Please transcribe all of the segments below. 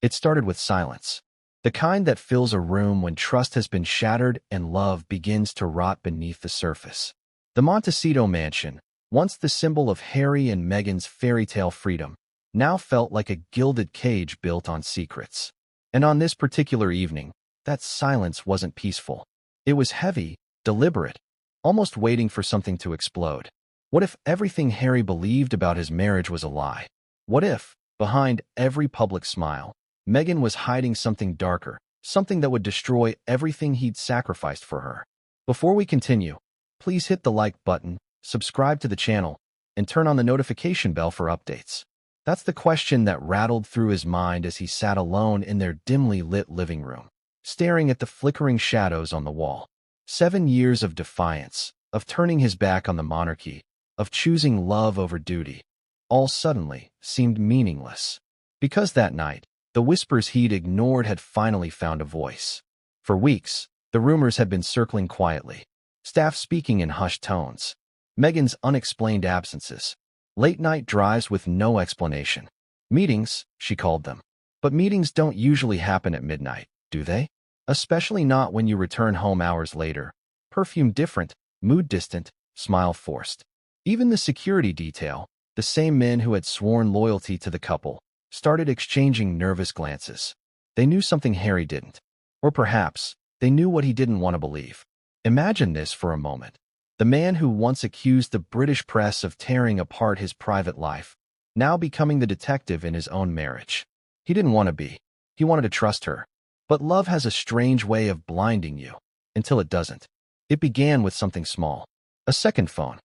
It started with silence. The kind that fills a room when trust has been shattered and love begins to rot beneath the surface. The Montecito mansion, once the symbol of Harry and Meghan's fairy tale freedom, now felt like a gilded cage built on secrets. And on this particular evening, that silence wasn't peaceful. It was heavy, deliberate, almost waiting for something to explode. What if everything Harry believed about his marriage was a lie? What if, behind every public smile, Meghan was hiding something darker, something that would destroy everything he'd sacrificed for her? Before we continue, please hit the like button, subscribe to the channel, and turn on the notification bell for updates. That's the question that rattled through his mind as he sat alone in their dimly lit living room, staring at the flickering shadows on the wall. 7 years of defiance, of turning his back on the monarchy, of choosing love over duty, all suddenly seemed meaningless. Because that night, the whispers he'd ignored had finally found a voice. For weeks, the rumors had been circling quietly, staff speaking in hushed tones, Meghan's unexplained absences, late-night drives with no explanation. Meetings, she called them. But meetings don't usually happen at midnight, do they? Especially not when you return home hours later. Perfume different, mood distant, smile forced. Even the security detail, the same men who had sworn loyalty to the couple, started exchanging nervous glances. They knew something Harry didn't. Or perhaps, they knew what he didn't want to believe. Imagine this for a moment. The man who once accused the British press of tearing apart his private life, now becoming the detective in his own marriage. He didn't want to be. He wanted to trust her. But love has a strange way of blinding you, until it doesn't. It began with something small. A second phone.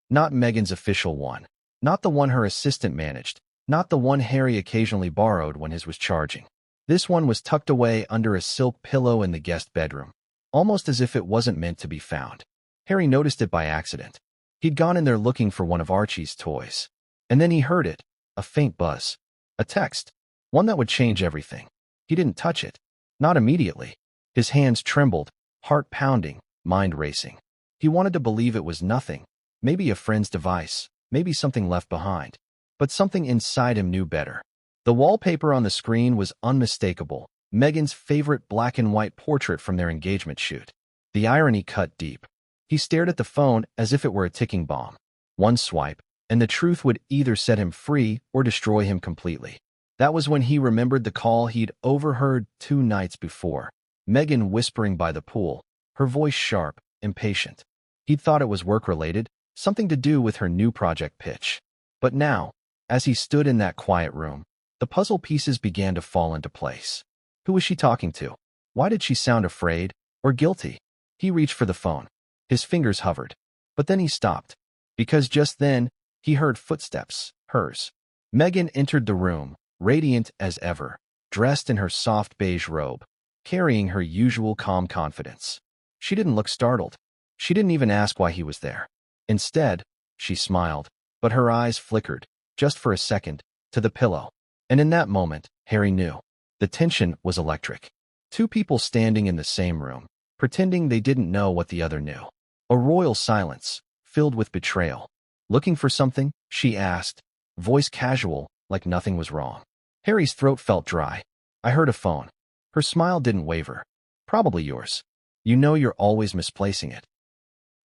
Not Meghan's official one. Not the one her assistant managed. Not the one Harry occasionally borrowed when his was charging. This one was tucked away under a silk pillow in the guest bedroom, almost as if it wasn't meant to be found. Harry noticed it by accident. He'd gone in there looking for one of Archie's toys. And then he heard it, a faint buzz. A text. One that would change everything. He didn't touch it. Not immediately. His hands trembled, heart pounding, mind racing. He wanted to believe it was nothing. Maybe a friend's device. Maybe something left behind. But something inside him knew better. The wallpaper on the screen was unmistakable. Meghan's favorite black and white portrait from their engagement shoot. The irony cut deep. He stared at the phone as if it were a ticking bomb. One swipe, and the truth would either set him free or destroy him completely. That was when he remembered the call he'd overheard 2 nights before. Meghan whispering by the pool, her voice sharp, impatient. He'd thought it was work-related, something to do with her new project pitch. But now, as he stood in that quiet room, the puzzle pieces began to fall into place. Who was she talking to? Why did she sound afraid or guilty? He reached for the phone. His fingers hovered. But then he stopped. Because just then, he heard footsteps, hers. Meghan entered the room, radiant as ever, dressed in her soft beige robe, carrying her usual calm confidence. She didn't look startled. She didn't even ask why he was there. Instead, she smiled, but her eyes flickered, just for a second, to the pillow. And in that moment, Harry knew. The tension was electric. 2 people standing in the same room, pretending they didn't know what the other knew. A royal silence, filled with betrayal. Looking for something? She asked, voice casual, like nothing was wrong. Harry's throat felt dry. I heard a phone. Her smile didn't waver. Probably yours. You know you're always misplacing it.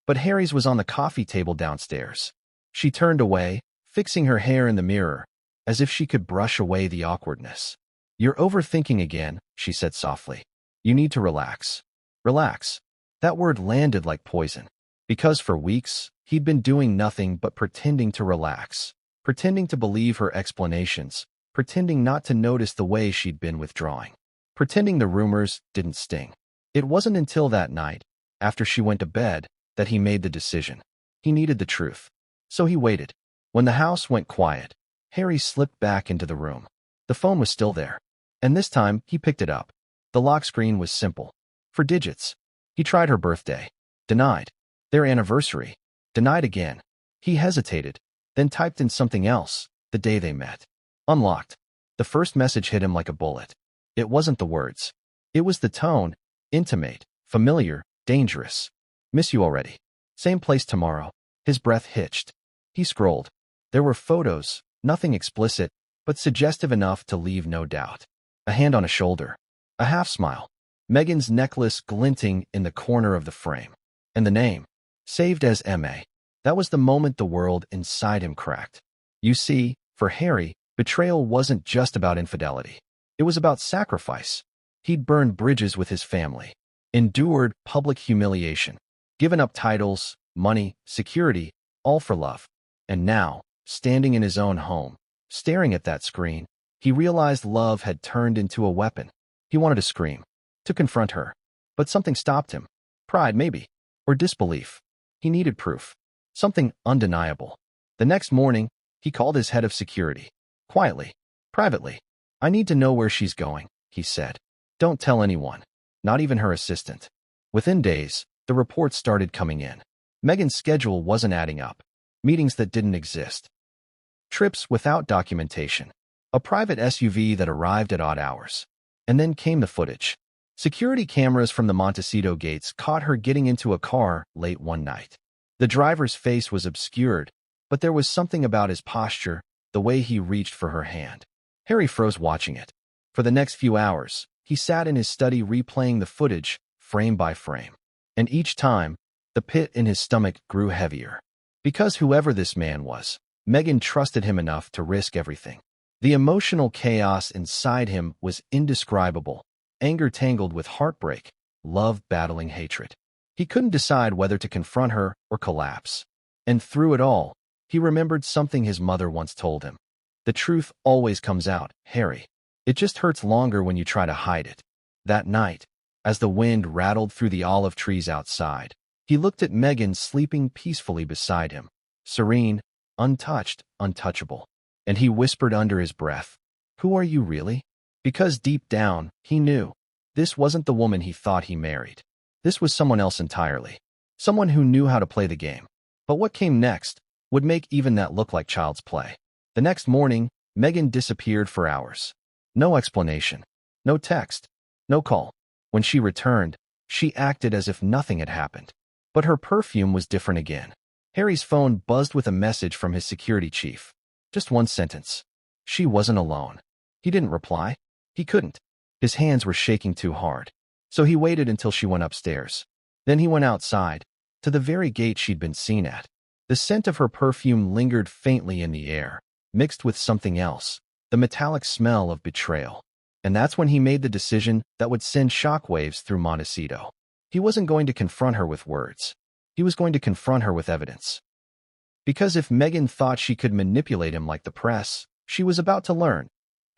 But Harry's was on the coffee table downstairs. She turned away, fixing her hair in the mirror, as if she could brush away the awkwardness. You're overthinking again, she said softly. You need to relax. Relax. That word landed like poison. Because for weeks, he'd been doing nothing but pretending to relax, pretending to believe her explanations, pretending not to notice the way she'd been withdrawing, pretending the rumors didn't sting. It wasn't until that night, after she went to bed, that he made the decision. He needed the truth. So he waited. When the house went quiet, Harry slipped back into the room. The phone was still there. And this time, he picked it up. The lock screen was simple. For digits. He tried her birthday. Denied. Their anniversary. Denied again. He hesitated, then typed in something else, the day they met. Unlocked. The first message hit him like a bullet. It wasn't the words. It was the tone. Intimate, familiar, dangerous. Miss you already. Same place tomorrow. His breath hitched. He scrolled. There were photos, nothing explicit, but suggestive enough to leave no doubt. A hand on a shoulder. A half-smile. Meghan's necklace glinting in the corner of the frame. And the name. Saved as M.A. That was the moment the world inside him cracked. You see, for Harry, betrayal wasn't just about infidelity. It was about sacrifice. He'd burned bridges with his family, endured public humiliation, given up titles, money, security, all for love. And now, standing in his own home, staring at that screen, he realized love had turned into a weapon. He wanted to scream, to confront her. But something stopped him. Pride, maybe. Or disbelief. He needed proof. Something undeniable. The next morning, he called his head of security. Quietly. Privately. "I need to know where she's going," he said. "Don't tell anyone. Not even her assistant." Within days, the reports started coming in. Meghan's schedule wasn't adding up. Meetings that didn't exist. Trips without documentation. A private SUV that arrived at odd hours. And then came the footage. Security cameras from the Montecito gates caught her getting into a car late one night. The driver's face was obscured, but there was something about his posture, the way he reached for her hand. Harry froze watching it. For the next few hours, he sat in his study replaying the footage, frame by frame. And each time, the pit in his stomach grew heavier. Because whoever this man was, Meghan trusted him enough to risk everything. The emotional chaos inside him was indescribable, anger tangled with heartbreak, love battling hatred. He couldn't decide whether to confront her or collapse. And through it all, he remembered something his mother once told him. "The truth always comes out, Harry. It just hurts longer when you try to hide it." That night, as the wind rattled through the olive trees outside, he looked at Meghan sleeping peacefully beside him, serene, untouched, untouchable. And he whispered under his breath, "Who are you really?" Because deep down, he knew. This wasn't the woman he thought he married. This was someone else entirely. Someone who knew how to play the game. But what came next would make even that look like child's play. The next morning, Meghan disappeared for hours. No explanation. No text. No call. When she returned, she acted as if nothing had happened. But her perfume was different again. Harry's phone buzzed with a message from his security chief. Just one sentence. She wasn't alone. He didn't reply. He couldn't. His hands were shaking too hard. So he waited until she went upstairs. Then he went outside, to the very gate she'd been seen at. The scent of her perfume lingered faintly in the air, mixed with something else, the metallic smell of betrayal. And that's when he made the decision that would send shockwaves through Montecito. He wasn't going to confront her with words. He was going to confront her with evidence. Because if Meghan thought she could manipulate him like the press, she was about to learn.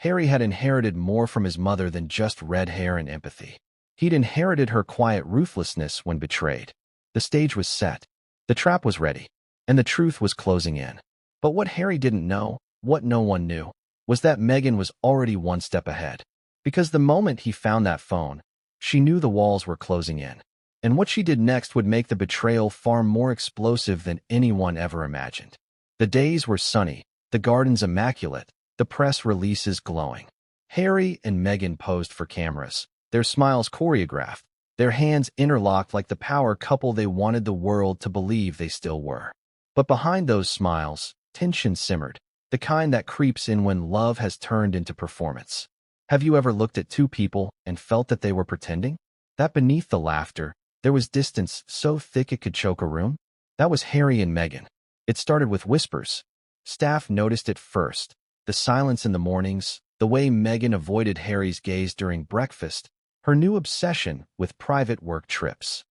Harry had inherited more from his mother than just red hair and empathy. He'd inherited her quiet ruthlessness when betrayed. The stage was set. The trap was ready. And the truth was closing in. But what Harry didn't know, what no one knew, was that Meghan was already one step ahead. Because the moment he found that phone, she knew the walls were closing in. And what she did next would make the betrayal far more explosive than anyone ever imagined. The days were sunny, the gardens immaculate, the press releases glowing. Harry and Meghan posed for cameras, their smiles choreographed, their hands interlocked like the power couple they wanted the world to believe they still were. But behind those smiles, tension simmered, the kind that creeps in when love has turned into performance. Have you ever looked at two people and felt that they were pretending? That beneath the laughter, there was distance so thick it could choke a room? That was Harry and Meghan. It started with whispers. Staff noticed it first. The silence in the mornings, the way Meghan avoided Harry's gaze during breakfast, her new obsession with private work trips.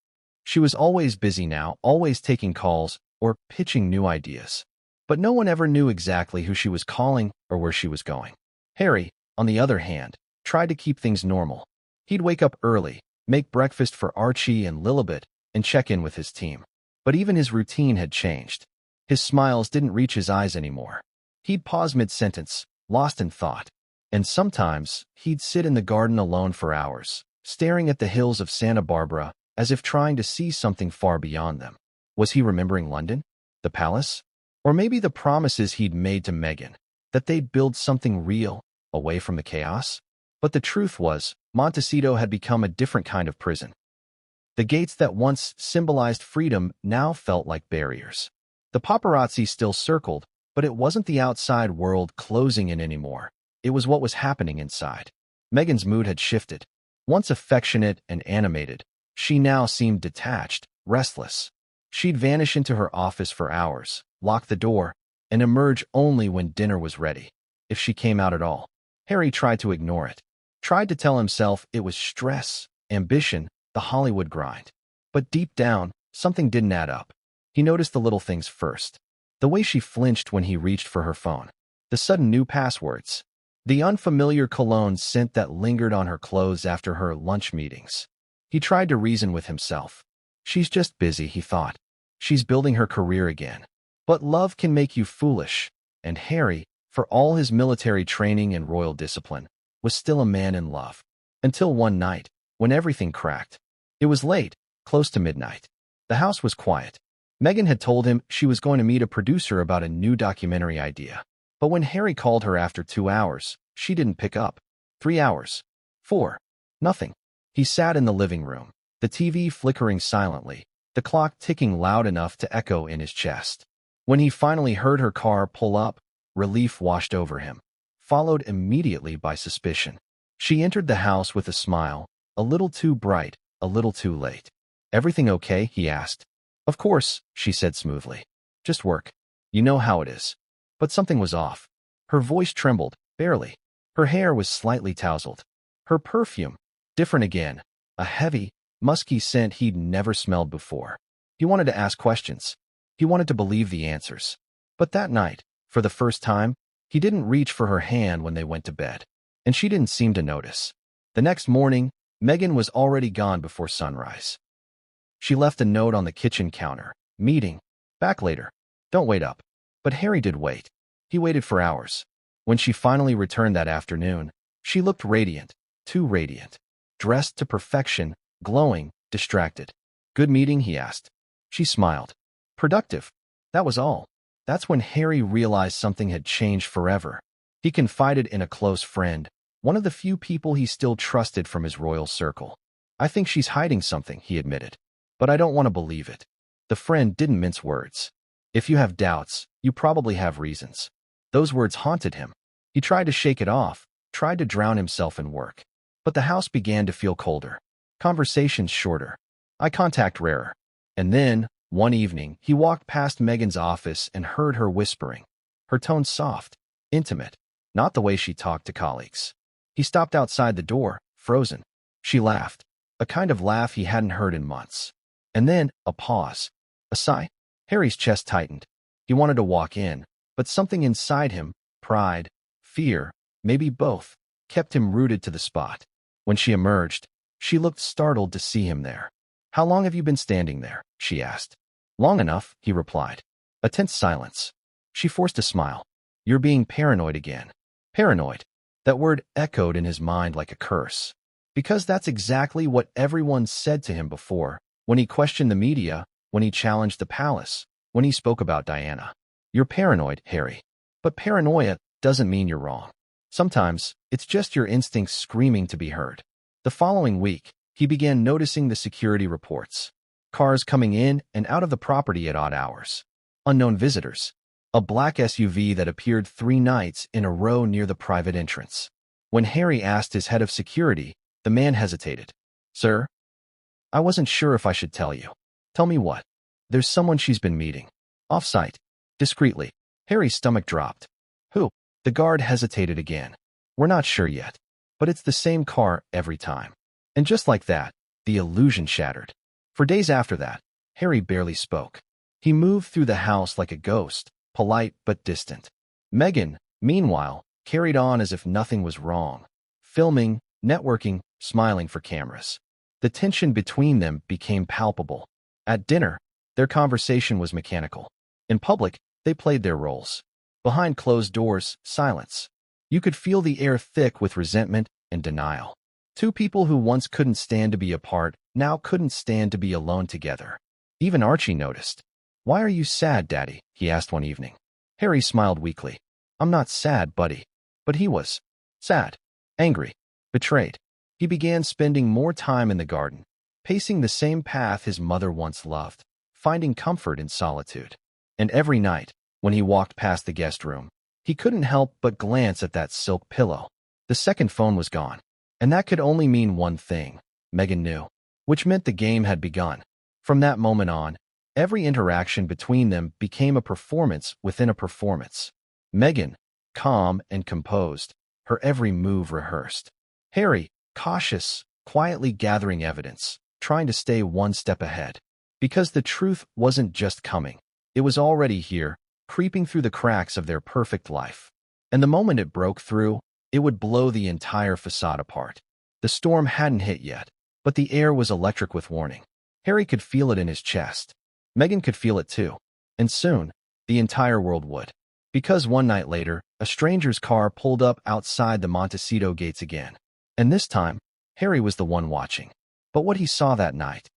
She was always busy now, always taking calls or pitching new ideas. But no one ever knew exactly who she was calling or where she was going. Harry, on the other hand, tried to keep things normal. He'd wake up early, make breakfast for Archie and Lilibet, and check in with his team. But even his routine had changed. His smiles didn't reach his eyes anymore. He'd pause mid-sentence, lost in thought. And sometimes, he'd sit in the garden alone for hours, staring at the hills of Santa Barbara, as if trying to see something far beyond them. Was he remembering London? The palace? Or maybe the promises he'd made to Meghan, that they'd build something real, away from the chaos? But the truth was, Montecito had become a different kind of prison. The gates that once symbolized freedom now felt like barriers. The paparazzi still circled, but it wasn't the outside world closing in anymore. It was what was happening inside. Meghan's mood had shifted. Once affectionate and animated, she now seemed detached, restless. She'd vanish into her office for hours, lock the door, and emerge only when dinner was ready. If she came out at all, Harry tried to ignore it, tried to tell himself it was stress, ambition, the Hollywood grind. But deep down, something didn't add up. He noticed the little things first. The way she flinched when he reached for her phone. The sudden new passwords. The unfamiliar cologne scent that lingered on her clothes after her lunch meetings. He tried to reason with himself. She's just busy, he thought. She's building her career again. But love can make you foolish, and Harry, for all his military training and royal discipline, was still a man in love. Until one night, when everything cracked. It was late, close to midnight. The house was quiet. Meghan had told him she was going to meet a producer about a new documentary idea. But when Harry called her after 2 hours, she didn't pick up. 3 hours. 4. Nothing. He sat in the living room, the TV flickering silently, the clock ticking loud enough to echo in his chest. When he finally heard her car pull up, relief washed over him, followed immediately by suspicion. She entered the house with a smile, a little too bright, a little too late. "Everything okay?" he asked. "Of course," she said smoothly. "Just work. You know how it is." But something was off. Her voice trembled, barely. Her hair was slightly tousled. Her perfume, different again, a heavy, musky scent he'd never smelled before. He wanted to ask questions. He wanted to believe the answers. But that night, for the first time, he didn't reach for her hand when they went to bed. And she didn't seem to notice. The next morning, Meghan was already gone before sunrise. She left a note on the kitchen counter. "Meeting. Back later. Don't wait up." But Harry did wait. He waited for hours. When she finally returned that afternoon, she looked radiant, too radiant. Dressed to perfection, glowing, distracted. "Good meeting?" he asked. She smiled. "Productive." That was all. That's when Harry realized something had changed forever. He confided in a close friend, one of the few people he still trusted from his royal circle. "I think she's hiding something," he admitted. "But I don't want to believe it." The friend didn't mince words. "If you have doubts, you probably have reasons." Those words haunted him. He tried to shake it off, tried to drown himself in work. But the house began to feel colder. Conversations shorter. Eye contact rarer. And then, one evening, he walked past Meghan's office and heard her whispering. Her tone soft, intimate, not the way she talked to colleagues. He stopped outside the door, frozen. She laughed, a kind of laugh he hadn't heard in months. And then, a pause. A sigh. Harry's chest tightened. He wanted to walk in, but something inside him, pride, fear, maybe both, kept him rooted to the spot. When she emerged, she looked startled to see him there. "How long have you been standing there?" she asked. "Long enough," he replied. A tense silence. She forced a smile. "You're being paranoid again." Paranoid. That word echoed in his mind like a curse. Because that's exactly what everyone said to him before, when he questioned the media, when he challenged the palace, when he spoke about Diana. "You're paranoid, Harry." But paranoia doesn't mean you're wrong. Sometimes, it's just your instincts screaming to be heard. The following week, he began noticing the security reports. Cars coming in and out of the property at odd hours. Unknown visitors. A black SUV that appeared 3 nights in a row near the private entrance. When Harry asked his head of security, the man hesitated. "Sir? I wasn't sure if I should tell you." "Tell me what?" "There's someone she's been meeting. Off-site." Discreetly. Harry's stomach dropped. "Who?" The guard hesitated again. "We're not sure yet. But it's the same car every time." And just like that, the illusion shattered. For days after that, Harry barely spoke. He moved through the house like a ghost, polite but distant. Meghan, meanwhile, carried on as if nothing was wrong. Filming, networking, smiling for cameras. The tension between them became palpable. At dinner, their conversation was mechanical. In public, they played their roles. Behind closed doors, silence. You could feel the air thick with resentment and denial. Two people who once couldn't stand to be apart now couldn't stand to be alone together. Even Archie noticed. "Why are you sad, Daddy?" he asked one evening. Harry smiled weakly. "I'm not sad, buddy." But he was. Sad. Angry. Betrayed. He began spending more time in the garden, pacing the same path his mother once loved, finding comfort in solitude. And every night, when he walked past the guest room, he couldn't help but glance at that silk pillow. The second phone was gone. And that could only mean one thing, Meghan knew, which meant the game had begun. From that moment on, every interaction between them became a performance within a performance. Meghan, calm and composed, her every move rehearsed. Harry, cautious, quietly gathering evidence, trying to stay one step ahead. Because the truth wasn't just coming. It was already here, creeping through the cracks of their perfect life. And the moment it broke through, it would blow the entire facade apart. The storm hadn't hit yet, but the air was electric with warning. Harry could feel it in his chest. Meghan could feel it too. And soon, the entire world would. Because one night later, a stranger's car pulled up outside the Montecito gates again. And this time, Harry was the one watching. But what he saw that night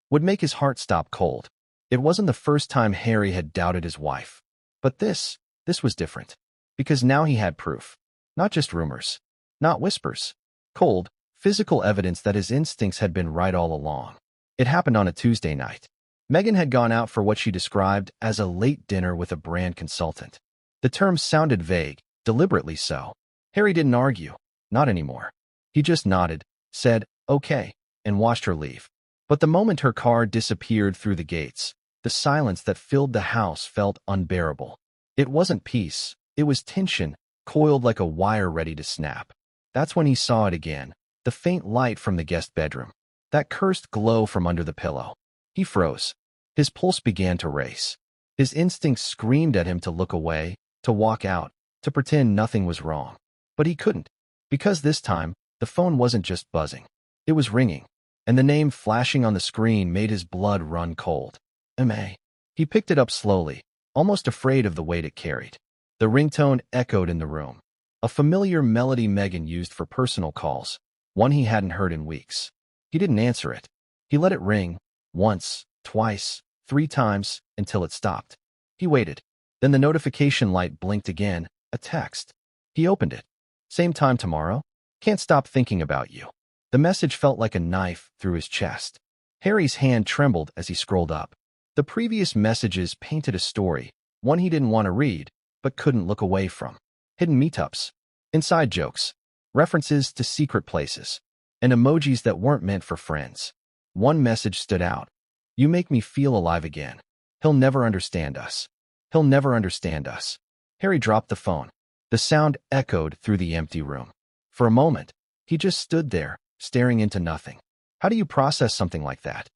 would make his heart stop cold. It wasn't the first time Harry had doubted his wife. But this was different. Because now he had proof. Not just rumors. Not whispers. Cold, physical evidence that his instincts had been right all along. It happened on a Tuesday night. Meghan had gone out for what she described as a late dinner with a brand consultant. The term sounded vague, deliberately so. Harry didn't argue. Not anymore. He just nodded, said, "Okay," and watched her leave. But the moment her car disappeared through the gates, the silence that filled the house felt unbearable. It wasn't peace. It was tension, coiled like a wire ready to snap. That's when he saw it again, the faint light from the guest bedroom. That cursed glow from under the pillow. He froze. His pulse began to race. His instincts screamed at him to look away, to walk out, to pretend nothing was wrong. But he couldn't. Because this time, the phone wasn't just buzzing. It was ringing. And the name flashing on the screen made his blood run cold. M.A. He picked it up slowly, almost afraid of the weight it carried. The ringtone echoed in the room. A familiar melody Meghan used for personal calls, one he hadn't heard in weeks. He didn't answer it. He let it ring, once, twice, 3 times, until it stopped. He waited. Then the notification light blinked again, a text. He opened it. "Same time tomorrow? Can't stop thinking about you." The message felt like a knife through his chest. Harry's hand trembled as he scrolled up. The previous messages painted a story, one he didn't want to read, but couldn't look away from. Hidden meetups, inside jokes, references to secret places, and emojis that weren't meant for friends. One message stood out. "You make me feel alive again. He'll never understand us. He'll never understand us." Harry dropped the phone. The sound echoed through the empty room. For a moment, he just stood there, staring into nothing. How do you process something like that?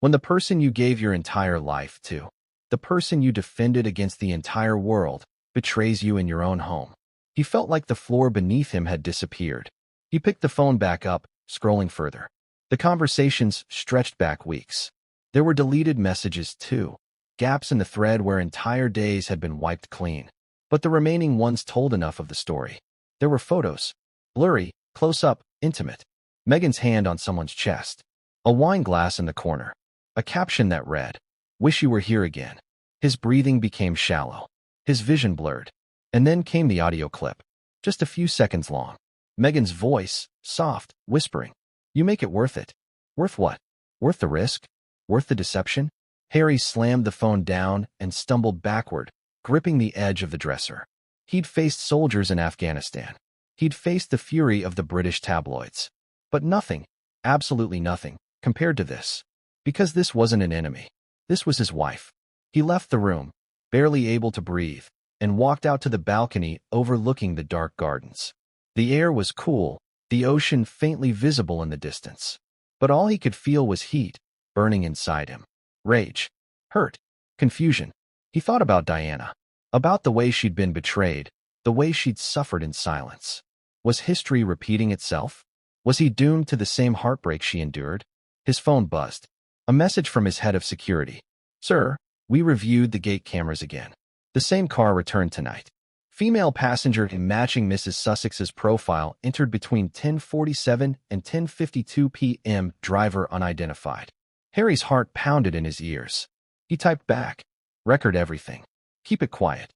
When the person you gave your entire life to, the person you defended against the entire world, betrays you in your own home. He felt like the floor beneath him had disappeared. He picked the phone back up, scrolling further. The conversations stretched back weeks. There were deleted messages too, gaps in the thread where entire days had been wiped clean. But the remaining ones told enough of the story. There were photos. Blurry, close-up, intimate. Meghan's hand on someone's chest. A wine glass in the corner. A caption that read, "Wish you were here again." His breathing became shallow. His vision blurred. And then came the audio clip. Just a few seconds long. Meghan's voice, soft, whispering. "You make it worth it." Worth what? Worth the risk? Worth the deception? Harry slammed the phone down and stumbled backward, gripping the edge of the dresser. He'd faced soldiers in Afghanistan. He'd faced the fury of the British tabloids. But nothing, absolutely nothing, compared to this. Because this wasn't an enemy. This was his wife. He left the room, barely able to breathe, and walked out to the balcony overlooking the dark gardens. The air was cool, the ocean faintly visible in the distance. But all he could feel was heat, burning inside him. Rage, hurt, confusion. He thought about Diana, about the way she'd been betrayed, the way she'd suffered in silence. Was history repeating itself? Was he doomed to the same heartbreak she endured? His phone buzzed. A message from his head of security. "Sir, we reviewed the gate cameras again. The same car returned tonight. Female passenger in matching Mrs. Sussex's profile entered between 10:47 and 10:52 p.m. Driver unidentified." Harry's heart pounded in his ears. He typed back, "Record everything. Keep it quiet."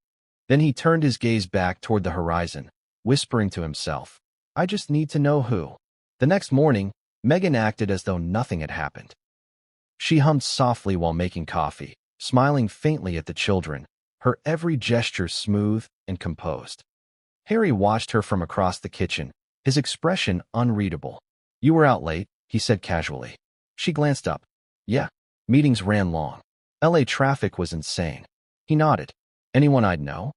Then he turned his gaze back toward the horizon, whispering to himself, "I just need to know who." The next morning, Meghan acted as though nothing had happened. She hummed softly while making coffee, smiling faintly at the children, her every gesture smooth and composed. Harry watched her from across the kitchen, his expression unreadable. "You were out late," he said casually. She glanced up. "Yeah, meetings ran long. LA traffic was insane." He nodded. "Anyone I'd know?"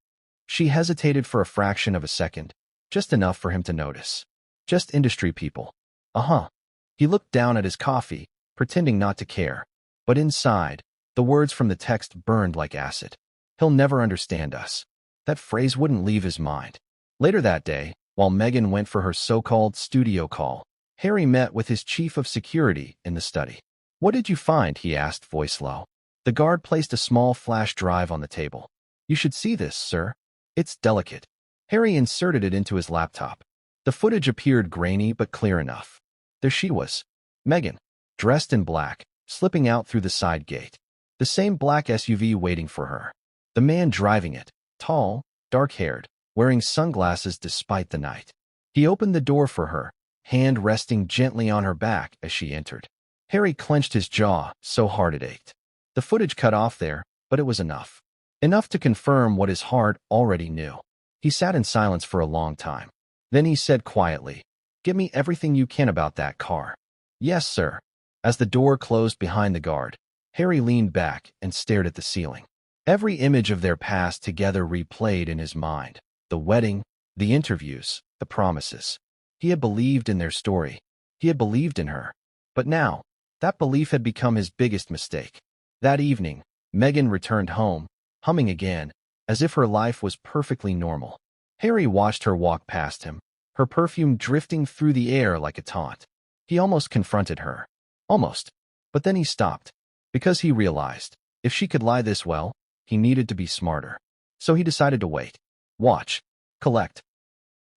She hesitated for a fraction of a second, just enough for him to notice. "Just industry people." "Uh-huh." He looked down at his coffee, pretending not to care. But inside, the words from the text burned like acid. "He'll never understand us." That phrase wouldn't leave his mind. Later that day, while Meghan went for her so-called studio call, Harry met with his chief of security in the study. "What did you find?" he asked, voice low. The guard placed a small flash drive on the table. "You should see this, sir. It's delicate." Harry inserted it into his laptop. The footage appeared grainy but clear enough. There she was, Meghan, dressed in black, slipping out through the side gate. The same black SUV waiting for her. The man driving it, tall, dark-haired, wearing sunglasses despite the night. He opened the door for her, hand resting gently on her back as she entered. Harry clenched his jaw so hard it ached. The footage cut off there, but it was enough. Enough to confirm what his heart already knew. He sat in silence for a long time. Then he said quietly, "Give me everything you can about that car." "Yes, sir." As the door closed behind the guard, Harry leaned back and stared at the ceiling. Every image of their past together replayed in his mind. The wedding, the interviews, the promises. He had believed in their story. He had believed in her. But now, that belief had become his biggest mistake. That evening, Meghan returned home, humming again, as if her life was perfectly normal. Harry watched her walk past him, her perfume drifting through the air like a taunt. He almost confronted her. Almost. But then he stopped, because he realized, if she could lie this well, he needed to be smarter. So he decided to wait. Watch. Collect.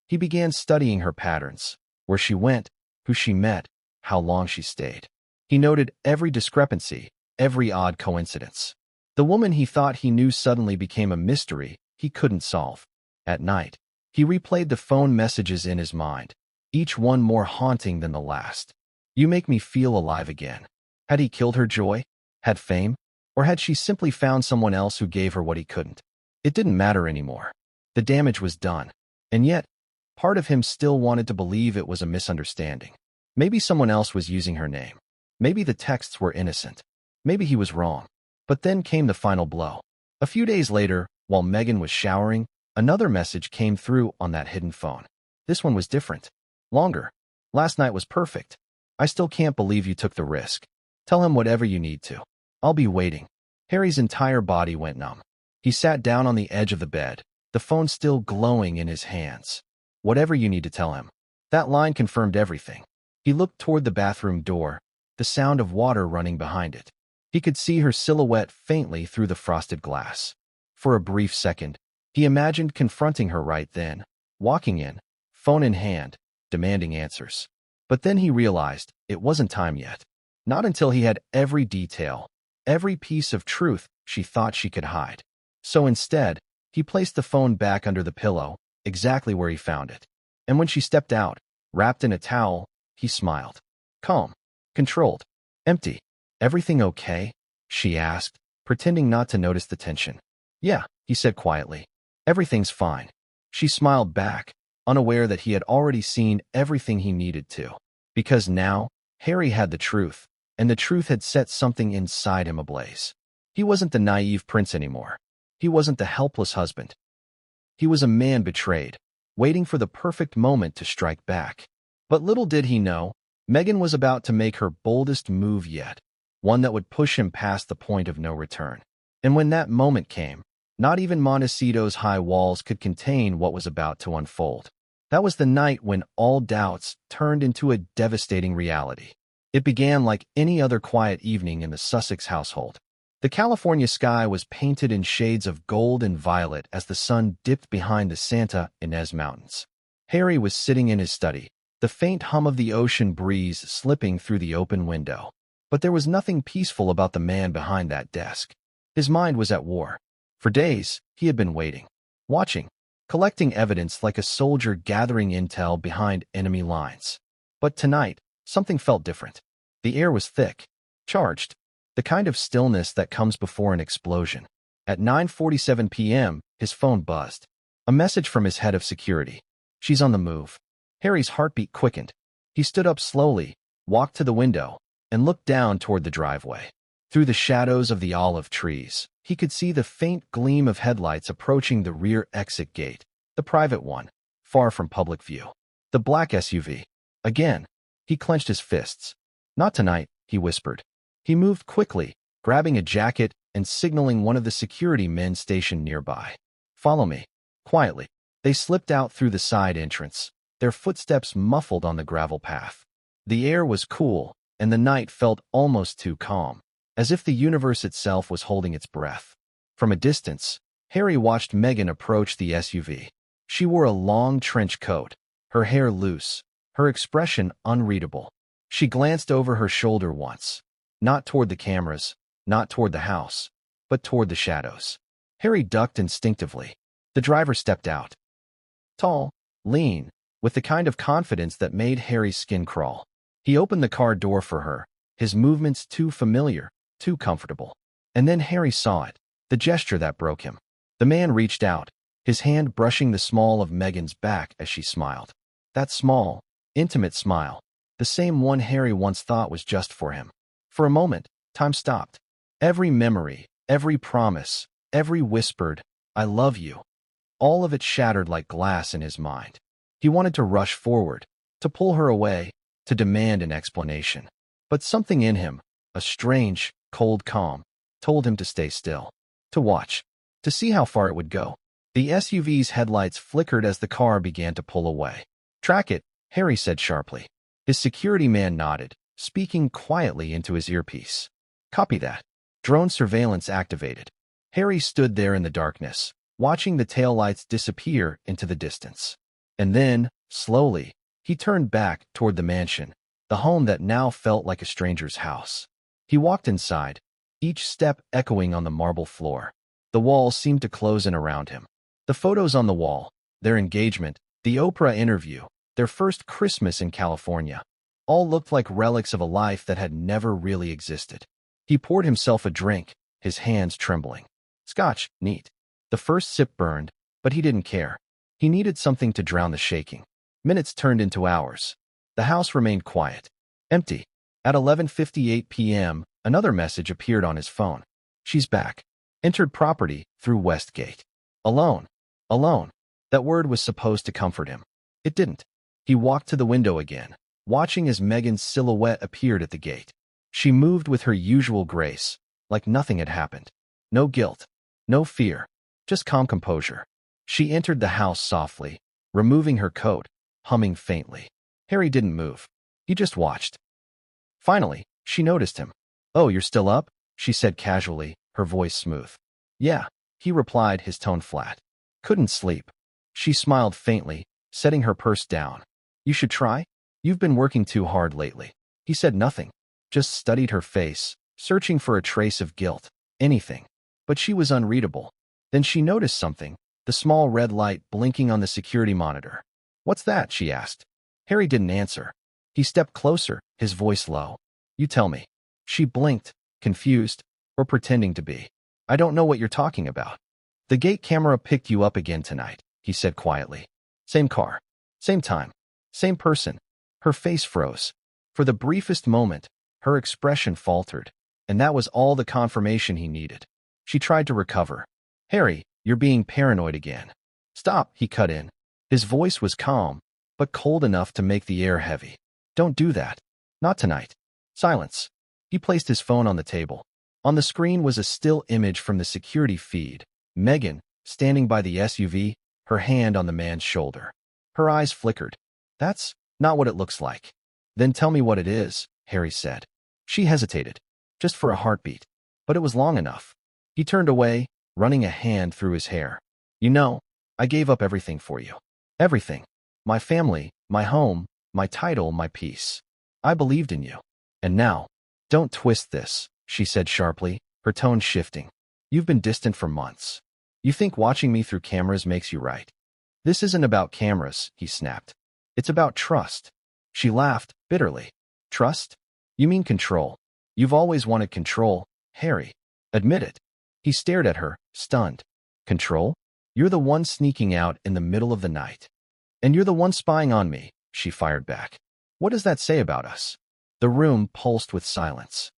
He began studying her patterns, where she went, who she met, how long she stayed. He noted every discrepancy, every odd coincidence. The woman he thought he knew suddenly became a mystery he couldn't solve. At night, he replayed the phone messages in his mind, each one more haunting than the last. "You make me feel alive again." Had he killed her joy? Had fame? Or had she simply found someone else who gave her what he couldn't? It didn't matter anymore. The damage was done. And yet, part of him still wanted to believe it was a misunderstanding. Maybe someone else was using her name. Maybe the texts were innocent. Maybe he was wrong. But then came the final blow. A few days later, while Meghan was showering, another message came through on that hidden phone. This one was different. Longer. "Last night was perfect. I still can't believe you took the risk. Tell him whatever you need to. I'll be waiting." Harry's entire body went numb. He sat down on the edge of the bed, the phone still glowing in his hands. "Whatever you need to tell him." That line confirmed everything. He looked toward the bathroom door, the sound of water running behind it. He could see her silhouette faintly through the frosted glass. For a brief second, he imagined confronting her right then, walking in, phone in hand, demanding answers. But then he realized it wasn't time yet. Not until he had every detail, every piece of truth she thought she could hide. So instead, he placed the phone back under the pillow, exactly where he found it. And when she stepped out, wrapped in a towel, he smiled. Calm, controlled, empty. "Everything okay?" she asked, pretending not to notice the tension. "Yeah," he said quietly. "Everything's fine." She smiled back, unaware that he had already seen everything he needed to. Because now, Harry had the truth, and the truth had set something inside him ablaze. He wasn't the naive prince anymore. He wasn't the helpless husband. He was a man betrayed, waiting for the perfect moment to strike back. But little did he know, Meghan was about to make her boldest move yet, one that would push him past the point of no return. And when that moment came, not even Montecito's high walls could contain what was about to unfold. That was the night when all doubts turned into a devastating reality. It began like any other quiet evening in the Sussex household. The California sky was painted in shades of gold and violet as the sun dipped behind the Santa Ynez Mountains. Harry was sitting in his study, the faint hum of the ocean breeze slipping through the open window. But there was nothing peaceful about the man behind that desk. His mind was at war. For days, he had been waiting, watching, collecting evidence like a soldier gathering intel behind enemy lines. But tonight, something felt different. The air was thick, charged, the kind of stillness that comes before an explosion. At 9:47 p.m., his phone buzzed. A message from his head of security. "She's on the move." Harry's heartbeat quickened. He stood up slowly, walked to the window, and looked down toward the driveway. Through the shadows of the olive trees, he could see the faint gleam of headlights approaching the rear exit gate, the private one, far from public view. The black SUV. Again, he clenched his fists. Not tonight, he whispered. He moved quickly, grabbing a jacket and signaling one of the security men stationed nearby. Follow me. Quietly, they slipped out through the side entrance, their footsteps muffled on the gravel path. The air was cool, and the night felt almost too calm, as if the universe itself was holding its breath. From a distance, Harry watched Meghan approach the SUV. She wore a long trench coat, her hair loose, her expression unreadable. She glanced over her shoulder once, not toward the cameras, not toward the house, but toward the shadows. Harry ducked instinctively. The driver stepped out. Tall, lean, with the kind of confidence that made Harry's skin crawl. He opened the car door for her, his movements too familiar, too comfortable. And then Harry saw it, the gesture that broke him. The man reached out, his hand brushing the small of Meghan's back as she smiled. That small, intimate smile, the same one Harry once thought was just for him. For a moment, time stopped. Every memory, every promise, every whispered, "I love you," all of it shattered like glass in his mind. He wanted to rush forward, to pull her away, to demand an explanation. But something in him, a strange, cold calm, told him to stay still, to watch, to see how far it would go. The SUV's headlights flickered as the car began to pull away. "Track it," Harry said sharply. His security man nodded, speaking quietly into his earpiece. "Copy that." Drone surveillance activated. Harry stood there in the darkness, watching the taillights disappear into the distance. And then, slowly, he turned back toward the mansion, the home that now felt like a stranger's house. He walked inside, each step echoing on the marble floor. The walls seemed to close in around him. The photos on the wall, their engagement, the Oprah interview, their first Christmas in California, all looked like relics of a life that had never really existed. He poured himself a drink, his hands trembling. Scotch, neat. The first sip burned, but he didn't care. He needed something to drown the shaking. Minutes turned into hours. The house remained quiet, empty. At 11:58 p.m., another message appeared on his phone. "She's back. Entered property through West Gate. Alone. Alone." That word was supposed to comfort him. It didn't. He walked to the window again, watching as Meghan's silhouette appeared at the gate. She moved with her usual grace, like nothing had happened. No guilt, no fear, just calm composure. She entered the house softly, removing her coat, humming faintly. Harry didn't move. He just watched. Finally, she noticed him. "Oh, you're still up?" she said casually, her voice smooth. "Yeah," he replied, his tone flat. "Couldn't sleep." She smiled faintly, setting her purse down. "You should try? You've been working too hard lately." He said nothing, just studied her face, searching for a trace of guilt, anything. But she was unreadable. Then she noticed something, the small red light blinking on the security monitor. "What's that?" she asked. Harry didn't answer. He stepped closer, his voice low. "You tell me." She blinked, confused, or pretending to be. "I don't know what you're talking about." "The gate camera picked you up again tonight," he said quietly. "Same car. Same time. Same person." Her face froze. For the briefest moment, her expression faltered, and that was all the confirmation he needed. She tried to recover. "Harry, you're being paranoid again." "Stop," he cut in. His voice was calm, but cold enough to make the air heavy. "Don't do that. Not tonight." Silence. He placed his phone on the table. On the screen was a still image from the security feed. Meghan, standing by the SUV, her hand on the man's shoulder. Her eyes flickered. "That's not what it looks like." "Then tell me what it is," Harry said. She hesitated, just for a heartbeat, but it was long enough. He turned away, running a hand through his hair. "You know, I gave up everything for you. Everything. My family, my home, my title, my peace. I believed in you. And now, don't twist this," she said sharply, her tone shifting. "You've been distant for months. You think watching me through cameras makes you right. This isn't about cameras," he snapped. "It's about trust." She laughed, bitterly. "Trust? You mean control. You've always wanted control, Harry. Admit it." He stared at her, stunned. "Control? You're the one sneaking out in the middle of the night. And you're the one spying on me, she fired back. What does that say about us? The room pulsed with silence.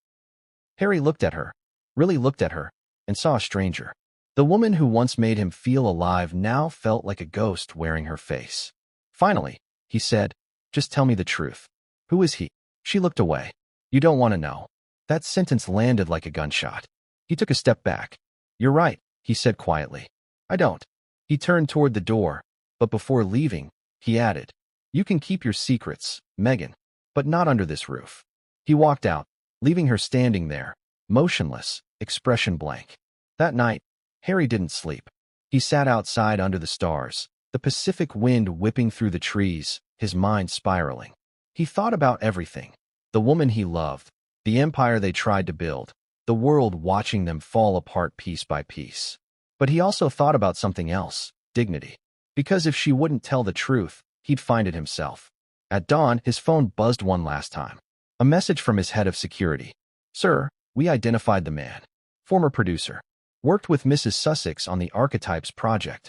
Harry looked at her, really looked at her, and saw a stranger. The woman who once made him feel alive now felt like a ghost wearing her face. Finally, he said, just tell me the truth. Who is he? She looked away. You don't want to know. That sentence landed like a gunshot. He took a step back. You're right, he said quietly. I don't. He turned toward the door, but before leaving, he added, you can keep your secrets, Meghan, but not under this roof. He walked out, leaving her standing there, motionless, expression blank. That night, Harry didn't sleep. He sat outside under the stars, the Pacific wind whipping through the trees, his mind spiraling. He thought about everything. The woman he loved, the empire they tried to build, the world watching them fall apart piece by piece. But he also thought about something else, dignity. Because if she wouldn't tell the truth, he'd find it himself. At dawn, his phone buzzed one last time. A message from his head of security. Sir, we identified the man. Former producer. Worked with Mrs. Sussex on the Archetypes project.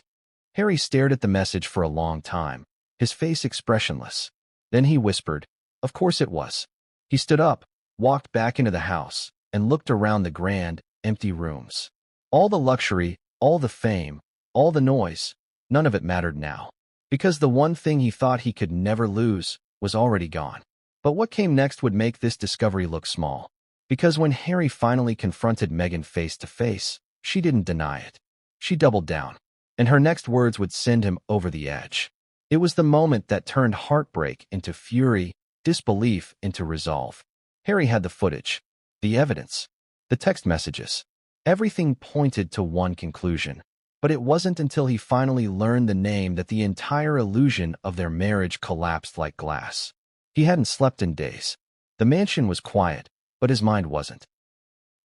Harry stared at the message for a long time, his face expressionless. Then he whispered, of course it was. He stood up, walked back into the house, and looked around the grand, empty rooms. All the luxury, all the fame, all the noise, none of it mattered now. Because the one thing he thought he could never lose was already gone. But what came next would make this discovery look small. Because when Harry finally confronted Meghan face to face, she didn't deny it. She doubled down, and her next words would send him over the edge. It was the moment that turned heartbreak into fury, disbelief into resolve. Harry had the footage, the evidence, the text messages. Everything pointed to one conclusion. But it wasn't until he finally learned the name that the entire illusion of their marriage collapsed like glass. He hadn't slept in days. The mansion was quiet, but his mind wasn't.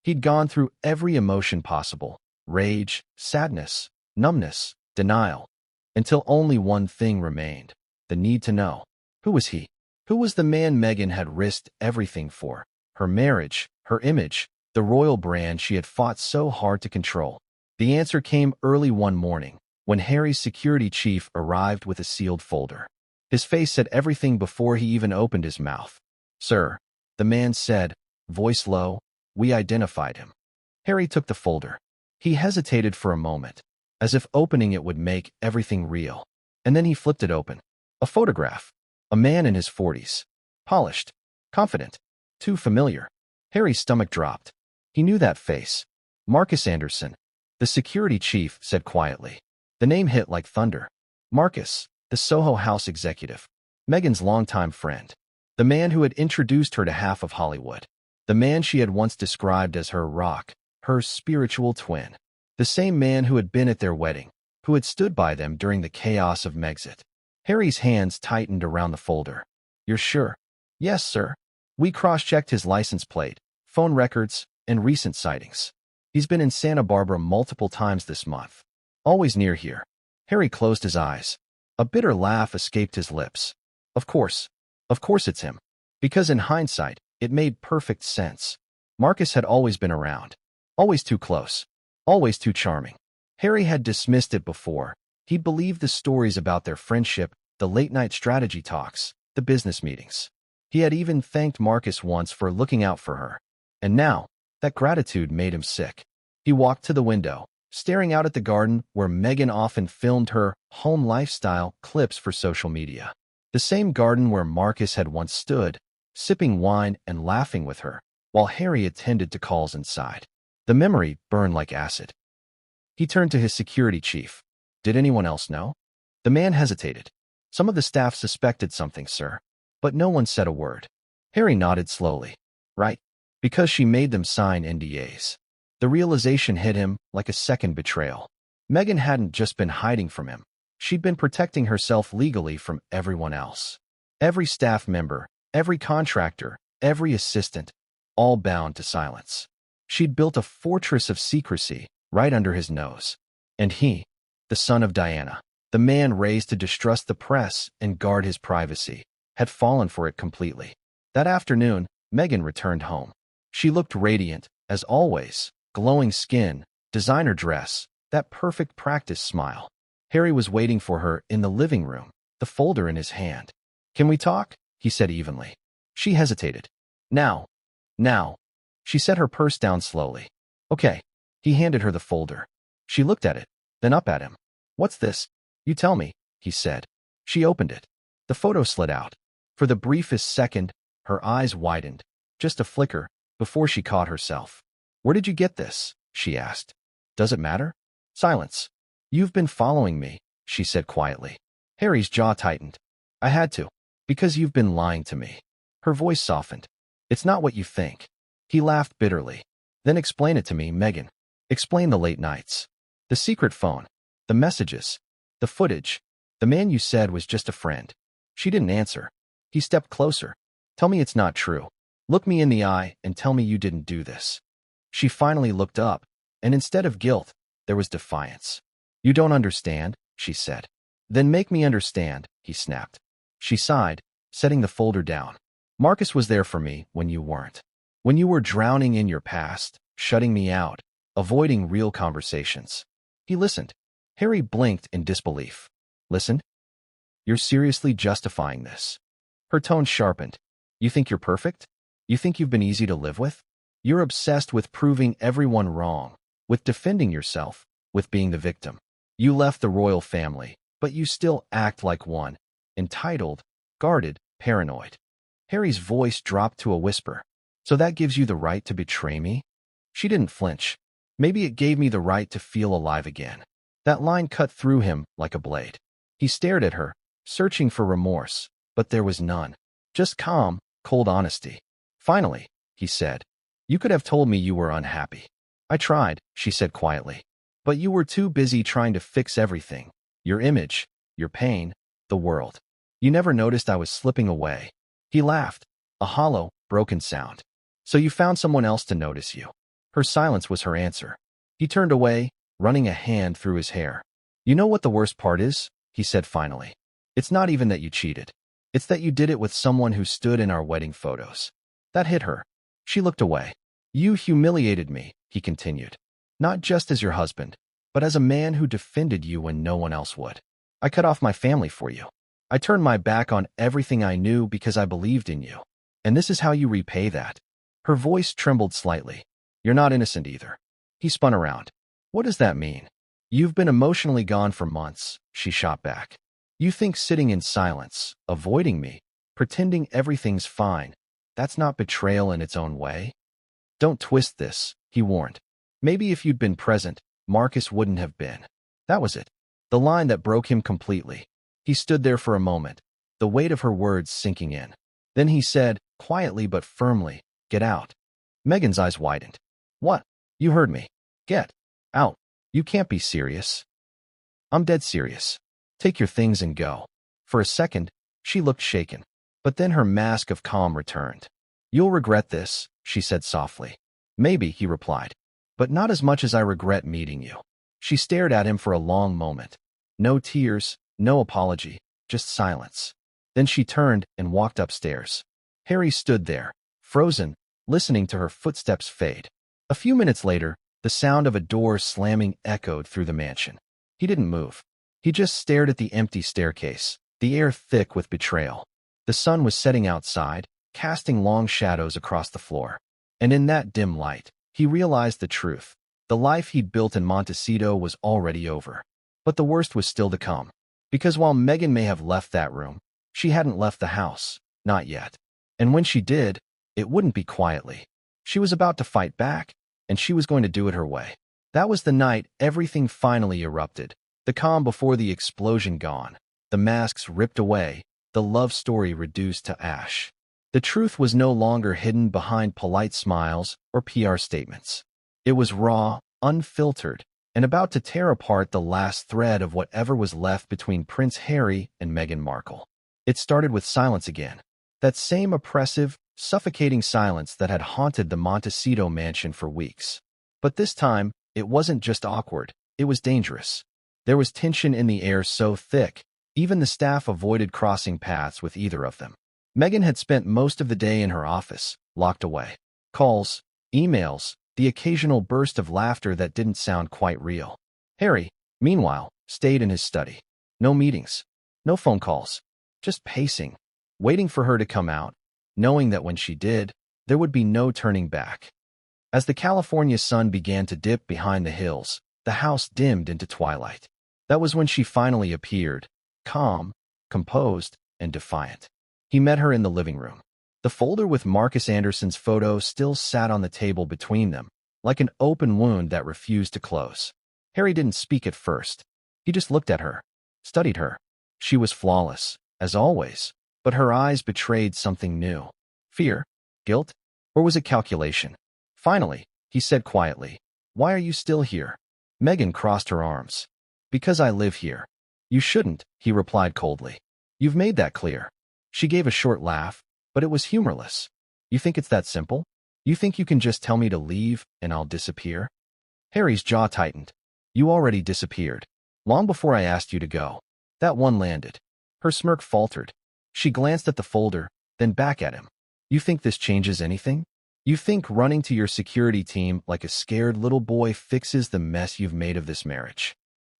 He'd gone through every emotion possible, rage, sadness, numbness, denial, until only one thing remained, the need to know. Who was he? Who was the man Meghan had risked everything for? Her marriage, her image, the royal brand she had fought so hard to control. The answer came early one morning, when Harry's security chief arrived with a sealed folder. His face said everything before he even opened his mouth. Sir, the man said, voice low, we identified him. Harry took the folder. He hesitated for a moment, as if opening it would make everything real. And then he flipped it open. A photograph. A man in his 40s. Polished. Confident. Too familiar. Harry's stomach dropped. He knew that face. Marcus Anderson. The security chief said quietly. The name hit like thunder. Marcus, the Soho House executive. Meghan's longtime friend. The man who had introduced her to half of Hollywood. The man she had once described as her rock, her spiritual twin. The same man who had been at their wedding, who had stood by them during the chaos of Megxit. Harry's hands tightened around the folder. You're sure? Yes, sir. We cross-checked his license plate, phone records, and recent sightings. He's been in Santa Barbara multiple times this month. Always near here. Harry closed his eyes. A bitter laugh escaped his lips. Of course it's him. Because in hindsight, it made perfect sense. Marcus had always been around. Always too close. Always too charming. Harry had dismissed it before. He'd believed the stories about their friendship, the late-night strategy talks, the business meetings. He had even thanked Marcus once for looking out for her. And now, that gratitude made him sick. He walked to the window, staring out at the garden where Meghan often filmed her home lifestyle clips for social media. The same garden where Marcus had once stood, sipping wine and laughing with her, while Harry attended to calls inside. The memory burned like acid. He turned to his security chief. Did anyone else know? The man hesitated. Some of the staff suspected something, sir. But no one said a word. Harry nodded slowly. Right. Because she made them sign NDAs. The realization hit him like a second betrayal. Meghan hadn't just been hiding from him. She'd been protecting herself legally from everyone else. Every staff member, every contractor, every assistant, all bound to silence. She'd built a fortress of secrecy right under his nose. And he, the son of Diana, the man raised to distrust the press and guard his privacy, had fallen for it completely. That afternoon, Meghan returned home. She looked radiant, as always, glowing skin, designer dress, that perfect practice smile. Harry was waiting for her in the living room, the folder in his hand. Can we talk? He said evenly. She hesitated. Now. Now. She set her purse down slowly. Okay. He handed her the folder. She looked at it, then up at him. What's this? You tell me, he said. She opened it. The photo slid out. For the briefest second, her eyes widened, just a flicker, before she caught herself. Where did you get this? She asked. Does it matter? Silence. You've been following me, she said quietly. Harry's jaw tightened. I had to. Because you've been lying to me. Her voice softened. It's not what you think. He laughed bitterly. Then explain it to me, Meghan. Explain the late nights. The secret phone. The messages. The footage. The man you said was just a friend. She didn't answer. He stepped closer. Tell me it's not true. Look me in the eye and tell me you didn't do this. She finally looked up, and instead of guilt, there was defiance. You don't understand, she said. Then make me understand, he snapped. She sighed, setting the folder down. Marcus was there for me when you weren't. When you were drowning in your past, shutting me out, avoiding real conversations. He listened. Harry blinked in disbelief. Listen? You're seriously justifying this. Her tone sharpened. You think you're perfect? You think you've been easy to live with? You're obsessed with proving everyone wrong, with defending yourself, with being the victim. You left the royal family, but you still act like one. Entitled, guarded, paranoid. Harry's voice dropped to a whisper. So that gives you the right to betray me? She didn't flinch. Maybe it gave me the right to feel alive again. That line cut through him like a blade. He stared at her, searching for remorse, but there was none. Just calm, cold honesty. Finally, he said, you could have told me you were unhappy. I tried, she said quietly. But you were too busy trying to fix everything. Your image, your pain, the world. You never noticed I was slipping away. He laughed, a hollow, broken sound. So you found someone else to notice you. Her silence was her answer. He turned away, running a hand through his hair. You know what the worst part is? He said finally. It's not even that you cheated. It's that you did it with someone who stood in our wedding photos. That hit her. She looked away. You humiliated me, he continued. Not just as your husband, but as a man who defended you when no one else would. I cut off my family for you. I turned my back on everything I knew because I believed in you. And this is how you repay that. Her voice trembled slightly. You're not innocent either. He spun around. What does that mean? You've been emotionally gone for months, she shot back. You think sitting in silence, avoiding me, pretending everything's fine, that's not betrayal in its own way? Don't twist this, he warned. Maybe if you'd been present, Marcus wouldn't have been. That was it. The line that broke him completely. He stood there for a moment, the weight of her words sinking in. Then he said, quietly but firmly, get out. Meghan's eyes widened. What? You heard me. Get out. You can't be serious. I'm dead serious. Take your things and go. For a second, she looked shaken, but then her mask of calm returned. You'll regret this, she said softly. Maybe, he replied, but not as much as I regret meeting you. She stared at him for a long moment. No tears, no apology, just silence. Then she turned and walked upstairs. Harry stood there, frozen, listening to her footsteps fade. A few minutes later, the sound of a door slamming echoed through the mansion. He didn't move. He just stared at the empty staircase, the air thick with betrayal. The sun was setting outside, casting long shadows across the floor. And in that dim light, he realized the truth. The life he'd built in Montecito was already over. But the worst was still to come. Because while Meghan may have left that room, she hadn't left the house, not yet. And when she did, it wouldn't be quietly. She was about to fight back, and she was going to do it her way. That was the night everything finally erupted. The calm before the explosion gone, the masks ripped away, the love story reduced to ash. The truth was no longer hidden behind polite smiles or PR statements. It was raw, unfiltered, and about to tear apart the last thread of whatever was left between Prince Harry and Meghan Markle. It started with silence again. That same oppressive, suffocating silence that had haunted the Montecito mansion for weeks. But this time, it wasn't just awkward, it was dangerous. There was tension in the air so thick, even the staff avoided crossing paths with either of them. Meghan had spent most of the day in her office, locked away. Calls, emails, the occasional burst of laughter that didn't sound quite real. Harry, meanwhile, stayed in his study. No meetings, no phone calls, just pacing, waiting for her to come out, knowing that when she did, there would be no turning back. As the California sun began to dip behind the hills, the house dimmed into twilight. That was when she finally appeared, calm, composed, and defiant. He met her in the living room. The folder with Marcus Anderson's photo still sat on the table between them, like an open wound that refused to close. Harry didn't speak at first. He just looked at her, studied her. She was flawless, as always, but her eyes betrayed something new. Fear? Guilt? Or was it calculation? Finally, he said quietly, "Why are you still here?" Meghan crossed her arms. "Because I live here." "You shouldn't," he replied coldly. "You've made that clear." She gave a short laugh, but it was humorless. "You think it's that simple? You think you can just tell me to leave and I'll disappear?" Harry's jaw tightened. "You already disappeared, long before I asked you to go." That one landed. Her smirk faltered. She glanced at the folder, then back at him. "You think this changes anything? You think running to your security team like a scared little boy fixes the mess you've made of this marriage?"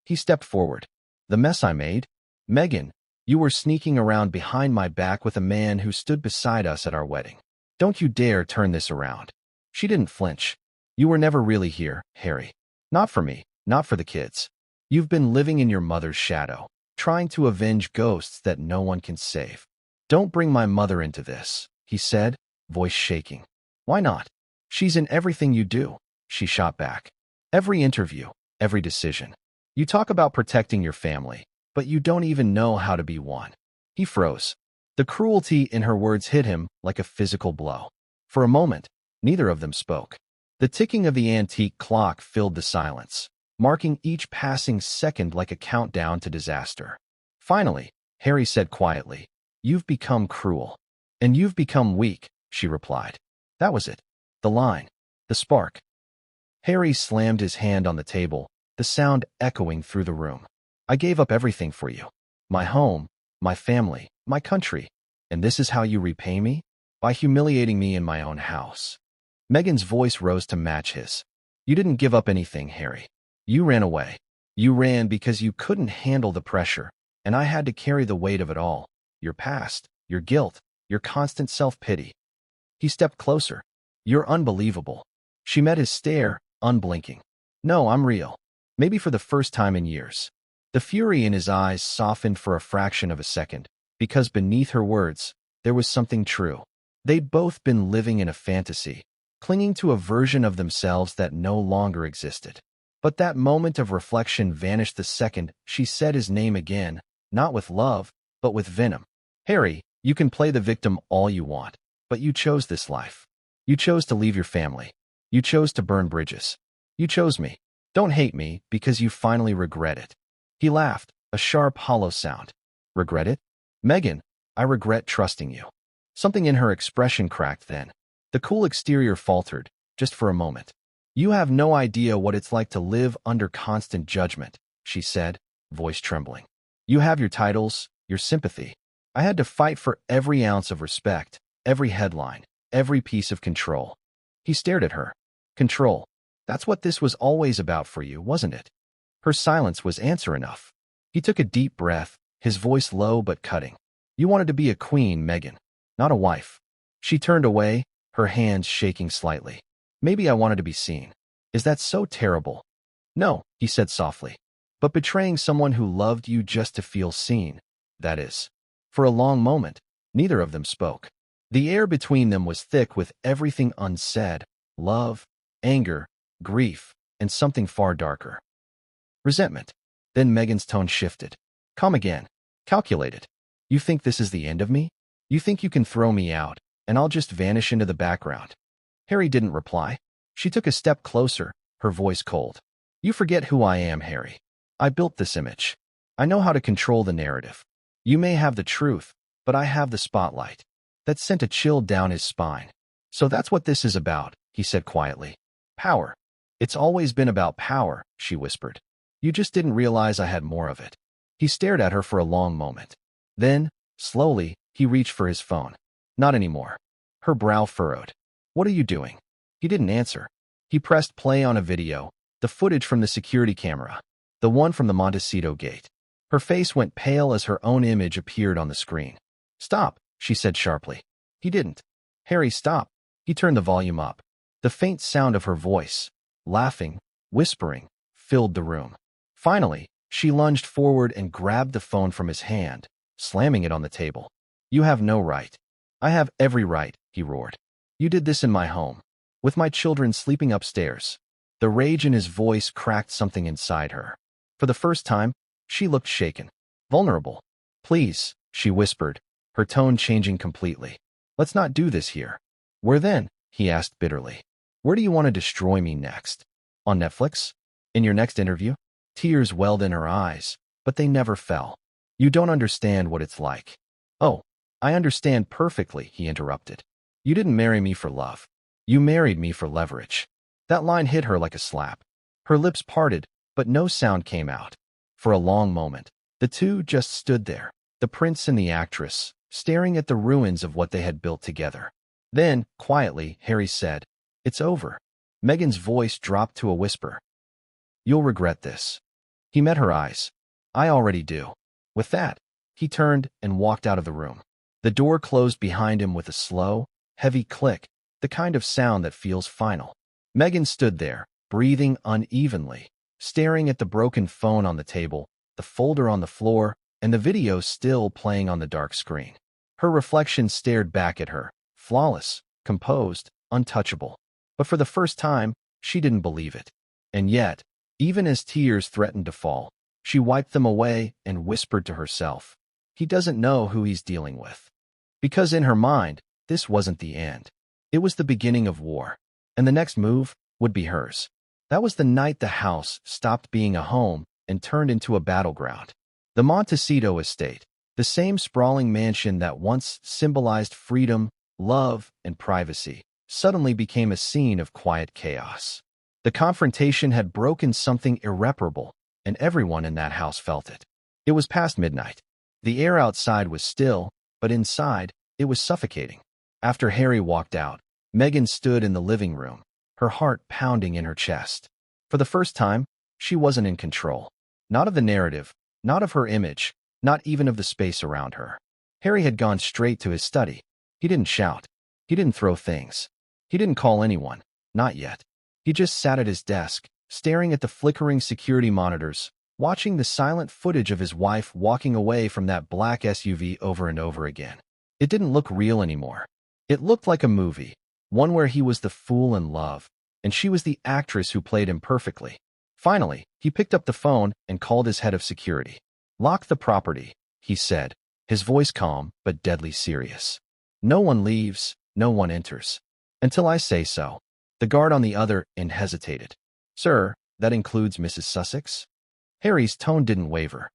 He stepped forward. "The mess I made? Meghan, you were sneaking around behind my back with a man who stood beside us at our wedding. Don't you dare turn this around." She didn't flinch. "You were never really here, Harry. Not for me, not for the kids. You've been living in your mother's shadow, trying to avenge ghosts that no one can save." "Don't bring my mother into this," he said, voice shaking. "Why not? She's in everything you do," she shot back. "Every interview, every decision. You talk about protecting your family, but you don't even know how to be one." He froze. The cruelty in her words hit him like a physical blow. For a moment, neither of them spoke. The ticking of the antique clock filled the silence, marking each passing second like a countdown to disaster. Finally, Harry said quietly, "You've become cruel." "And you've become weak," she replied. That was it. The line. The spark. Harry slammed his hand on the table, the sound echoing through the room. "I gave up everything for you. My home, my family, my country. And this is how you repay me? By humiliating me in my own house." Meghan's voice rose to match his. "You didn't give up anything, Harry. You ran away. You ran because you couldn't handle the pressure, and I had to carry the weight of it all. Your past, your guilt, your constant self-pity." He stepped closer. "You're unbelievable." She met his stare, unblinking. "No, I'm real. Maybe for the first time in years." The fury in his eyes softened for a fraction of a second, because beneath her words, there was something true. They'd both been living in a fantasy, clinging to a version of themselves that no longer existed. But that moment of reflection vanished the second she said his name again, not with love, but with venom. "Harry, you can play the victim all you want, but you chose this life. You chose to leave your family. You chose to burn bridges. You chose me. Don't hate me because you finally regret it." He laughed, a sharp, hollow sound. "Regret it? Meghan, I regret trusting you." Something in her expression cracked then. The cool exterior faltered, just for a moment. "You have no idea what it's like to live under constant judgment," she said, voice trembling. "You have your titles, your sympathy. I had to fight for every ounce of respect, every headline, every piece of control." He stared at her. "Control. That's what this was always about for you, wasn't it?" Her silence was answer enough. He took a deep breath, his voice low but cutting. "You wanted to be a queen, Meghan, not a wife." She turned away, her hands shaking slightly. "Maybe I wanted to be seen. Is that so terrible?" "No," he said softly. "But betraying someone who loved you just to feel seen, that is." For a long moment, neither of them spoke. The air between them was thick with everything unsaid: love, anger, grief, and something far darker. Resentment. Then Meghan's tone shifted. "Come again. Calculated. You think this is the end of me? You think you can throw me out, and I'll just vanish into the background?" Harry didn't reply. She took a step closer, her voice cold. "You forget who I am, Harry. I built this image. I know how to control the narrative. You may have the truth, but I have the spotlight." That sent a chill down his spine. "So that's what this is about," he said quietly. "Power. It's always been about power," she whispered. "You just didn't realize I had more of it." He stared at her for a long moment. Then, slowly, he reached for his phone. "Not anymore." Her brow furrowed. "What are you doing?" He didn't answer. He pressed play on a video, the footage from the security camera, the one from the Montecito gate. Her face went pale as her own image appeared on the screen. "Stop," she said sharply. He didn't. Harry, stop. He turned the volume up. The faint sound of her voice, laughing, whispering, filled the room. Finally, she lunged forward and grabbed the phone from his hand, slamming it on the table. You have no right. I have every right, he roared. You did this in my home, with my children sleeping upstairs. The rage in his voice cracked something inside her. For the first time, she looked shaken, vulnerable. Please, she whispered, her tone changing completely. Let's not do this here. Where then? He asked bitterly. Where do you want to destroy me next? On Netflix? In your next interview? Tears welled in her eyes, but they never fell. You don't understand what it's like. Oh, I understand perfectly, he interrupted. You didn't marry me for love. You married me for leverage. That line hit her like a slap. Her lips parted, but no sound came out. For a long moment, the two just stood there, the prince and the actress, staring at the ruins of what they had built together. Then, quietly, Harry said, It's over. Meghan's voice dropped to a whisper. You'll regret this. He met her eyes. I already do. With that, he turned and walked out of the room. The door closed behind him with a slow, heavy click, the kind of sound that feels final. Meghan stood there, breathing unevenly, staring at the broken phone on the table, the folder on the floor, and the video still playing on the dark screen. Her reflection stared back at her, flawless, composed, untouchable. But for the first time, she didn't believe it. And yet, even as tears threatened to fall, she wiped them away and whispered to herself, He doesn't know who he's dealing with. Because in her mind, this wasn't the end. It was the beginning of war, and the next move would be hers. That was the night the house stopped being a home and turned into a battleground. The Montecito estate, the same sprawling mansion that once symbolized freedom, love, and privacy, suddenly became a scene of quiet chaos. The confrontation had broken something irreparable, and everyone in that house felt it. It was past midnight. The air outside was still, but inside, it was suffocating. After Harry walked out, Meghan stood in the living room, her heart pounding in her chest. For the first time, she wasn't in control. Not of the narrative, not of her image, not even of the space around her. Harry had gone straight to his study. He didn't shout. He didn't throw things. He didn't call anyone. Not yet. He just sat at his desk, staring at the flickering security monitors, watching the silent footage of his wife walking away from that black SUV over and over again. It didn't look real anymore. It looked like a movie, one where he was the fool in love, and she was the actress who played him perfectly. Finally, he picked up the phone and called his head of security. Lock the property, he said, his voice calm but deadly serious. No one leaves, no one enters. Until I say so. The guard on the other end hesitated. Sir, that includes Mrs. Sussex? Harry's tone didn't waver.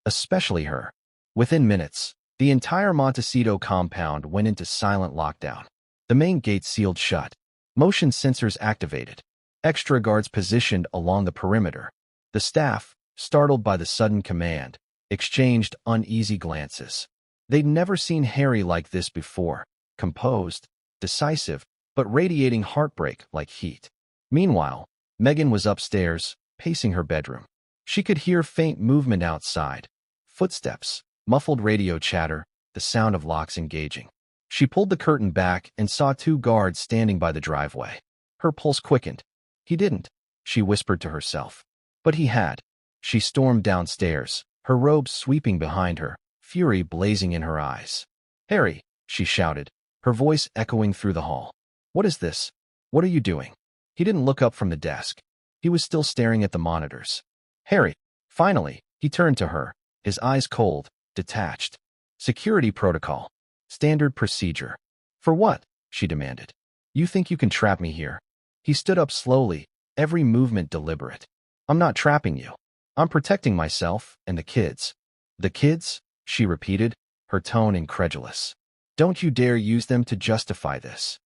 Especially her. Within minutes, the entire Montecito compound went into silent lockdown. The main gate sealed shut. Motion sensors activated. Extra guards positioned along the perimeter. The staff, startled by the sudden command, exchanged uneasy glances. They'd never seen Harry like this before, composed, decisive, but radiating heartbreak like heat. Meanwhile, Meghan was upstairs, pacing her bedroom. She could hear faint movement outside, footsteps, muffled radio chatter, the sound of locks engaging. She pulled the curtain back and saw two guards standing by the driveway. Her pulse quickened. He didn't, she whispered to herself. But he had. She stormed downstairs, her robes sweeping behind her, fury blazing in her eyes. Harry, she shouted, her voice echoing through the hall. What is this? What are you doing? He didn't look up from the desk. He was still staring at the monitors. Harry, finally, he turned to her, his eyes cold, detached. Security protocol. Standard procedure. For what? She demanded. You think you can trap me here? He stood up slowly, every movement deliberate. I'm not trapping you. I'm protecting myself and the kids. The kids? She repeated, her tone incredulous. Don't you dare use them to justify this.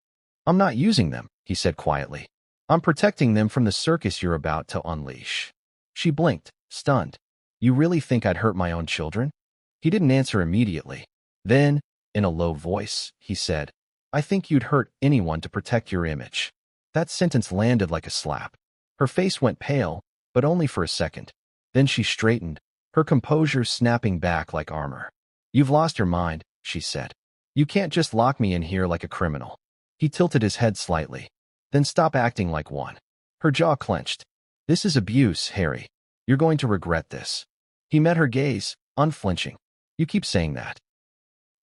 I'm not using them, he said quietly. I'm protecting them from the circus you're about to unleash. She blinked, stunned. You really think I'd hurt my own children? He didn't answer immediately. Then, in a low voice, he said, I think you'd hurt anyone to protect your image. That sentence landed like a slap. Her face went pale, but only for a second. Then she straightened, her composure snapping back like armor. You've lost your mind, she said. You can't just lock me in here like a criminal. He tilted his head slightly. Then stop acting like one. Her jaw clenched. This is abuse, Harry. You're going to regret this. He met her gaze, unflinching. You keep saying that.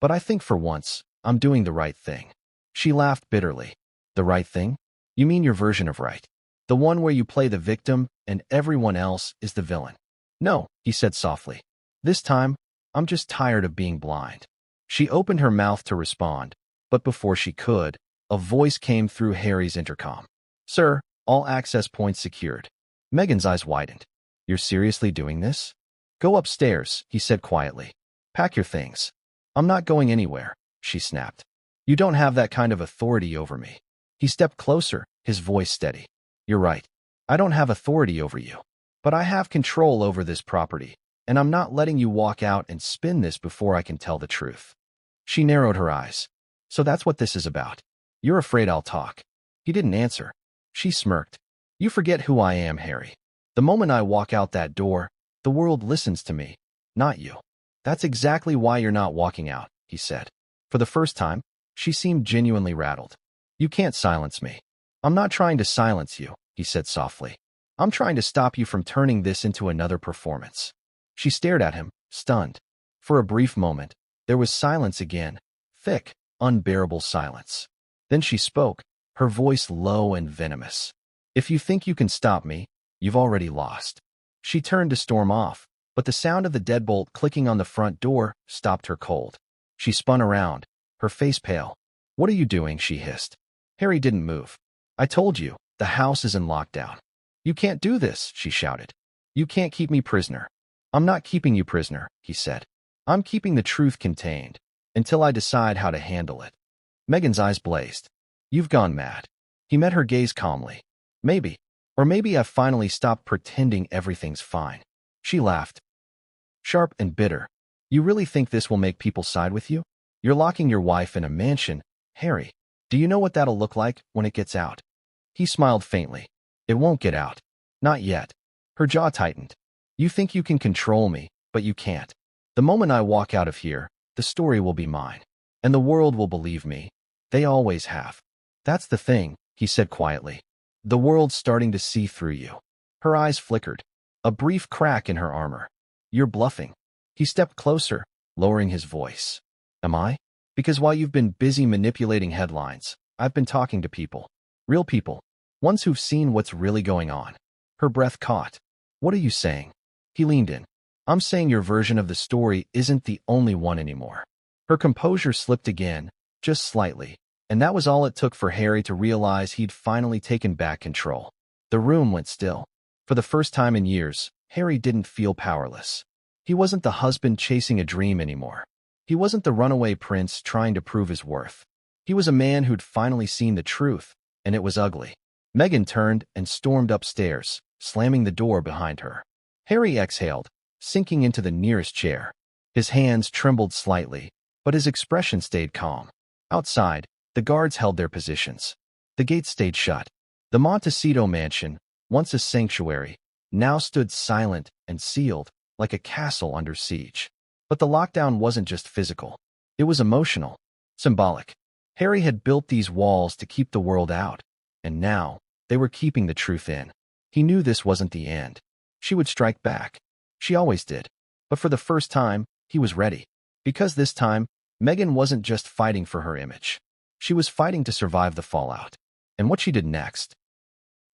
But I think for once, I'm doing the right thing. She laughed bitterly. The right thing? You mean your version of right? The one where you play the victim and everyone else is the villain? No, he said softly. This time, I'm just tired of being blind. She opened her mouth to respond, but before she could, a voice came through Harry's intercom. Sir, all access points secured. Meghan's eyes widened. You're seriously doing this? Go upstairs, he said quietly. Pack your things. I'm not going anywhere, she snapped. You don't have that kind of authority over me. He stepped closer, his voice steady. You're right. I don't have authority over you. But I have control over this property, and I'm not letting you walk out and spin this before I can tell the truth. She narrowed her eyes. So that's what this is about. You're afraid I'll talk. He didn't answer. She smirked. You forget who I am, Harry. The moment I walk out that door, the world listens to me, not you. That's exactly why you're not walking out, he said. For the first time, she seemed genuinely rattled. You can't silence me. I'm not trying to silence you, he said softly. I'm trying to stop you from turning this into another performance. She stared at him, stunned. For a brief moment, there was silence again, thick, unbearable silence. Then she spoke, her voice low and venomous. If you think you can stop me, you've already lost. She turned to storm off, but the sound of the deadbolt clicking on the front door stopped her cold. She spun around, her face pale. What are you doing? She hissed. Harry didn't move. I told you, the house is in lockdown. You can't do this, she shouted. You can't keep me prisoner. I'm not keeping you prisoner, he said. I'm keeping the truth contained, until I decide how to handle it. Meghan's eyes blazed. You've gone mad. He met her gaze calmly. Maybe. Or maybe I've finally stopped pretending everything's fine. She laughed. Sharp and bitter. You really think this will make people side with you? You're locking your wife in a mansion, Harry. Do you know what that'll look like when it gets out? He smiled faintly. It won't get out. Not yet. Her jaw tightened. You think you can control me, but you can't. The moment I walk out of here, the story will be mine. And the world will believe me. They always have. That's the thing, he said quietly. The world's starting to see through you. Her eyes flickered. A brief crack in her armor. You're bluffing. He stepped closer, lowering his voice. Am I? Because while you've been busy manipulating headlines, I've been talking to people. Real people. Ones who've seen what's really going on. Her breath caught. What are you saying? He leaned in. I'm saying your version of the story isn't the only one anymore. Her composure slipped again, just slightly, and that was all it took for Harry to realize he'd finally taken back control. The room went still. For the first time in years, Harry didn't feel powerless. He wasn't the husband chasing a dream anymore. He wasn't the runaway prince trying to prove his worth. He was a man who'd finally seen the truth, and it was ugly. Meghan turned and stormed upstairs, slamming the door behind her. Harry exhaled, sinking into the nearest chair. His hands trembled slightly, but his expression stayed calm. Outside, the guards held their positions. The gates stayed shut. The Montecito mansion, once a sanctuary, now stood silent and sealed, like a castle under siege. But the lockdown wasn't just physical. It was emotional, symbolic. Harry had built these walls to keep the world out, and now they were keeping the truth in. He knew this wasn't the end. She would strike back. She always did. But for the first time, he was ready. Because this time, Meghan wasn't just fighting for her image. She was fighting to survive the fallout. And what she did next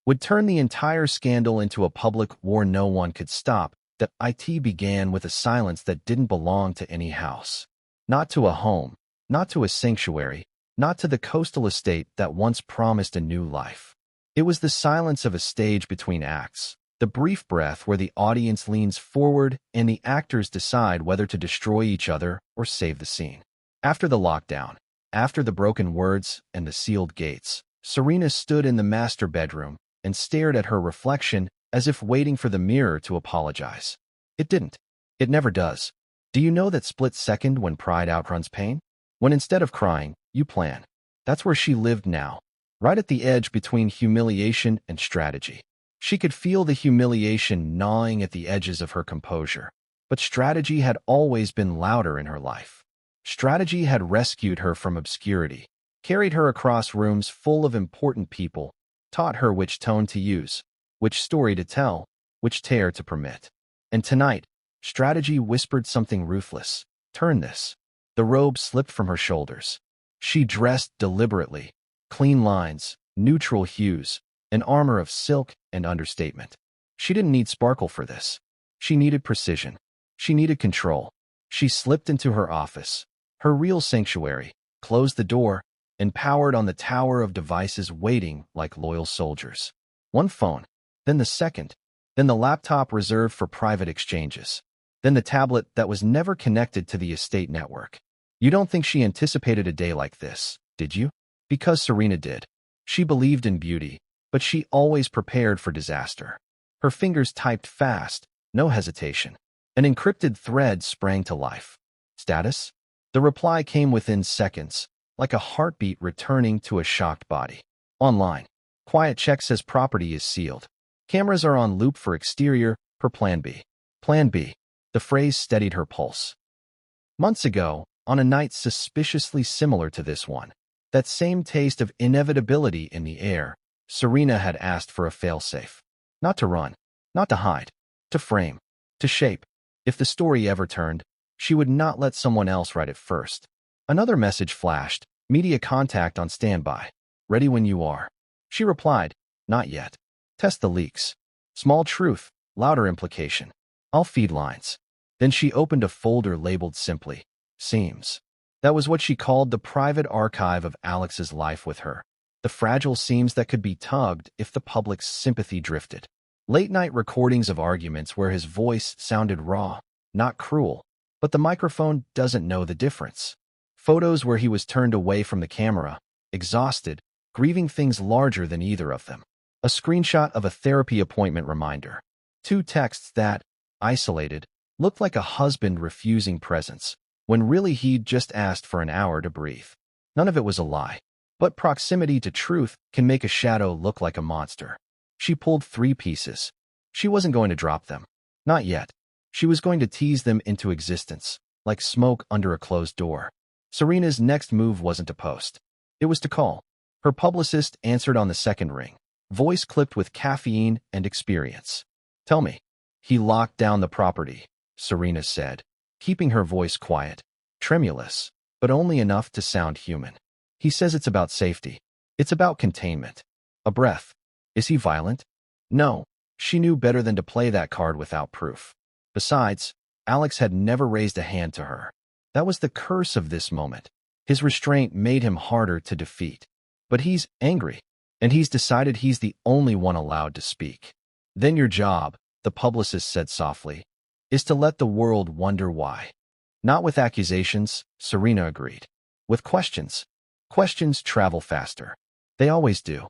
would turn the entire scandal into a public war no one could stop. That it began with a silence that didn't belong to any house. Not to a home, not to a sanctuary, not to the coastal estate that once promised a new life. It was the silence of a stage between acts, the brief breath where the audience leans forward and the actors decide whether to destroy each other or save the scene. After the lockdown, after the broken words and the sealed gates, Serena stood in the master bedroom and stared at her reflection as if waiting for the mirror to apologize. It didn't. It never does. Do you know that split second when pride outruns pain? When instead of crying, you plan. That's where she lived now, right at the edge between humiliation and strategy. She could feel the humiliation gnawing at the edges of her composure, but strategy had always been louder in her life. Strategy had rescued her from obscurity, carried her across rooms full of important people, taught her which tone to use, which story to tell, which tear to permit. And tonight, strategy whispered something ruthless. Turn this. The robe slipped from her shoulders. She dressed deliberately, clean lines, neutral hues, an armor of silk and understatement. She didn't need sparkle for this. She needed precision. She needed control. She slipped into her office, her real sanctuary, closed the door, and powered on the tower of devices waiting like loyal soldiers. One phone, then the second, then the laptop reserved for private exchanges, then the tablet that was never connected to the estate network. You don't think she anticipated a day like this, did you? Because Serena did. She believed in beauty, but she always prepared for disaster. Her fingers typed fast, no hesitation. An encrypted thread sprang to life. Status? The reply came within seconds, like a heartbeat returning to a shocked body. Online. Quiet check says property is sealed. Cameras are on loop for exterior, per Plan B. Plan B. The phrase steadied her pulse. Months ago, on a night suspiciously similar to this one, that same taste of inevitability in the air, Serena had asked for a failsafe. Not to run, not to hide, to frame, to shape. If the story ever turned, she would not let someone else write it first. Another message flashed, media contact on standby. Ready when you are. She replied, not yet. Test the leaks. Small truth, louder implication. I'll feed lines. Then she opened a folder labeled simply, Seams. That was what she called the private archive of Alex's life with her. The fragile seams that could be tugged if the public's sympathy drifted. Late-night recordings of arguments where his voice sounded raw, not cruel, but the microphone doesn't know the difference. Photos where he was turned away from the camera, exhausted, grieving things larger than either of them. A screenshot of a therapy appointment reminder. 2 texts that, isolated, looked like a husband refusing presents, when really he'd just asked for an hour to breathe. None of it was a lie. But proximity to truth can make a shadow look like a monster. She pulled 3 pieces. She wasn't going to drop them. Not yet. She was going to tease them into existence, like smoke under a closed door. Serena's next move wasn't to post. It was to call. Her publicist answered on the second ring, voice clipped with caffeine and experience. Tell me. He locked down the property, Serena said, keeping her voice quiet, tremulous, but only enough to sound human. He says it's about safety. It's about containment. A breath. Is he violent? No. She knew better than to play that card without proof. Besides, Alex had never raised a hand to her. That was the curse of this moment. His restraint made him harder to defeat. But he's angry, and he's decided he's the only one allowed to speak. Then your job, the publicist said softly, is to let the world wonder why. Not with accusations, Serena agreed. With questions. Questions travel faster. They always do.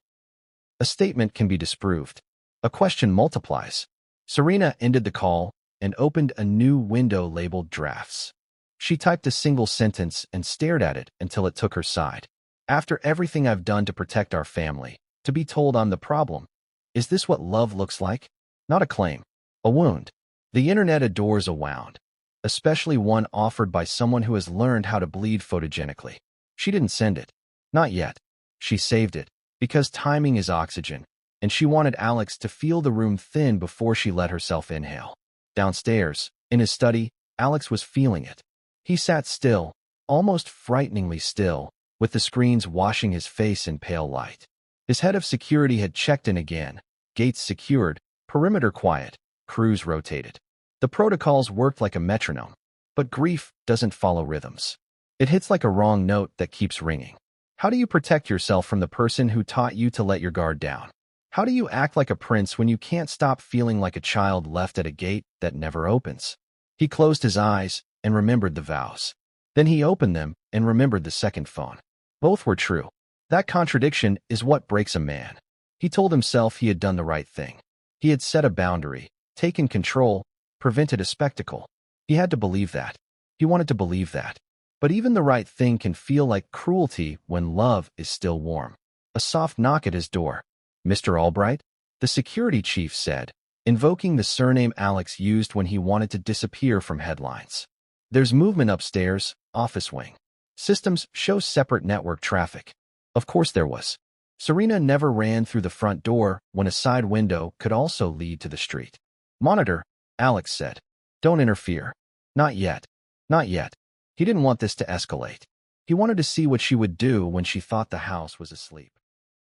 A statement can be disproved. A question multiplies. Serena ended the call and opened a new window labeled Drafts. She typed a single sentence and stared at it until it took her side. After everything I've done to protect our family, to be told I'm the problem. Is this what love looks like? Not a claim. A wound. The internet adores a wound, especially one offered by someone who has learned how to bleed photogenically. She didn't send it. Not yet. She saved it, because timing is oxygen, and she wanted Alex to feel the room thin before she let herself inhale. Downstairs, in his study, Alex was feeling it. He sat still, almost frighteningly still, with the screens washing his face in pale light. His head of security had checked in again, gates secured, perimeter quiet, crews rotated. The protocols worked like a metronome, but grief doesn't follow rhythms. It hits like a wrong note that keeps ringing. How do you protect yourself from the person who taught you to let your guard down? How do you act like a prince when you can't stop feeling like a child left at a gate that never opens? He closed his eyes and remembered the vows. Then he opened them and remembered the second phone. Both were true. That contradiction is what breaks a man. He told himself he had done the right thing. He had set a boundary, taken control, prevented a spectacle. He had to believe that. He wanted to believe that. But even the right thing can feel like cruelty when love is still warm. A soft knock at his door. Mr. Albright? The security chief said, invoking the surname Alex used when he wanted to disappear from headlines. There's movement upstairs, office wing. Systems show separate network traffic. Of course there was. Serena never ran through the front door when a side window could also lead to the street. Monitor, Alex said. Don't interfere. Not yet. Not yet. He didn't want this to escalate. He wanted to see what she would do when she thought the house was asleep.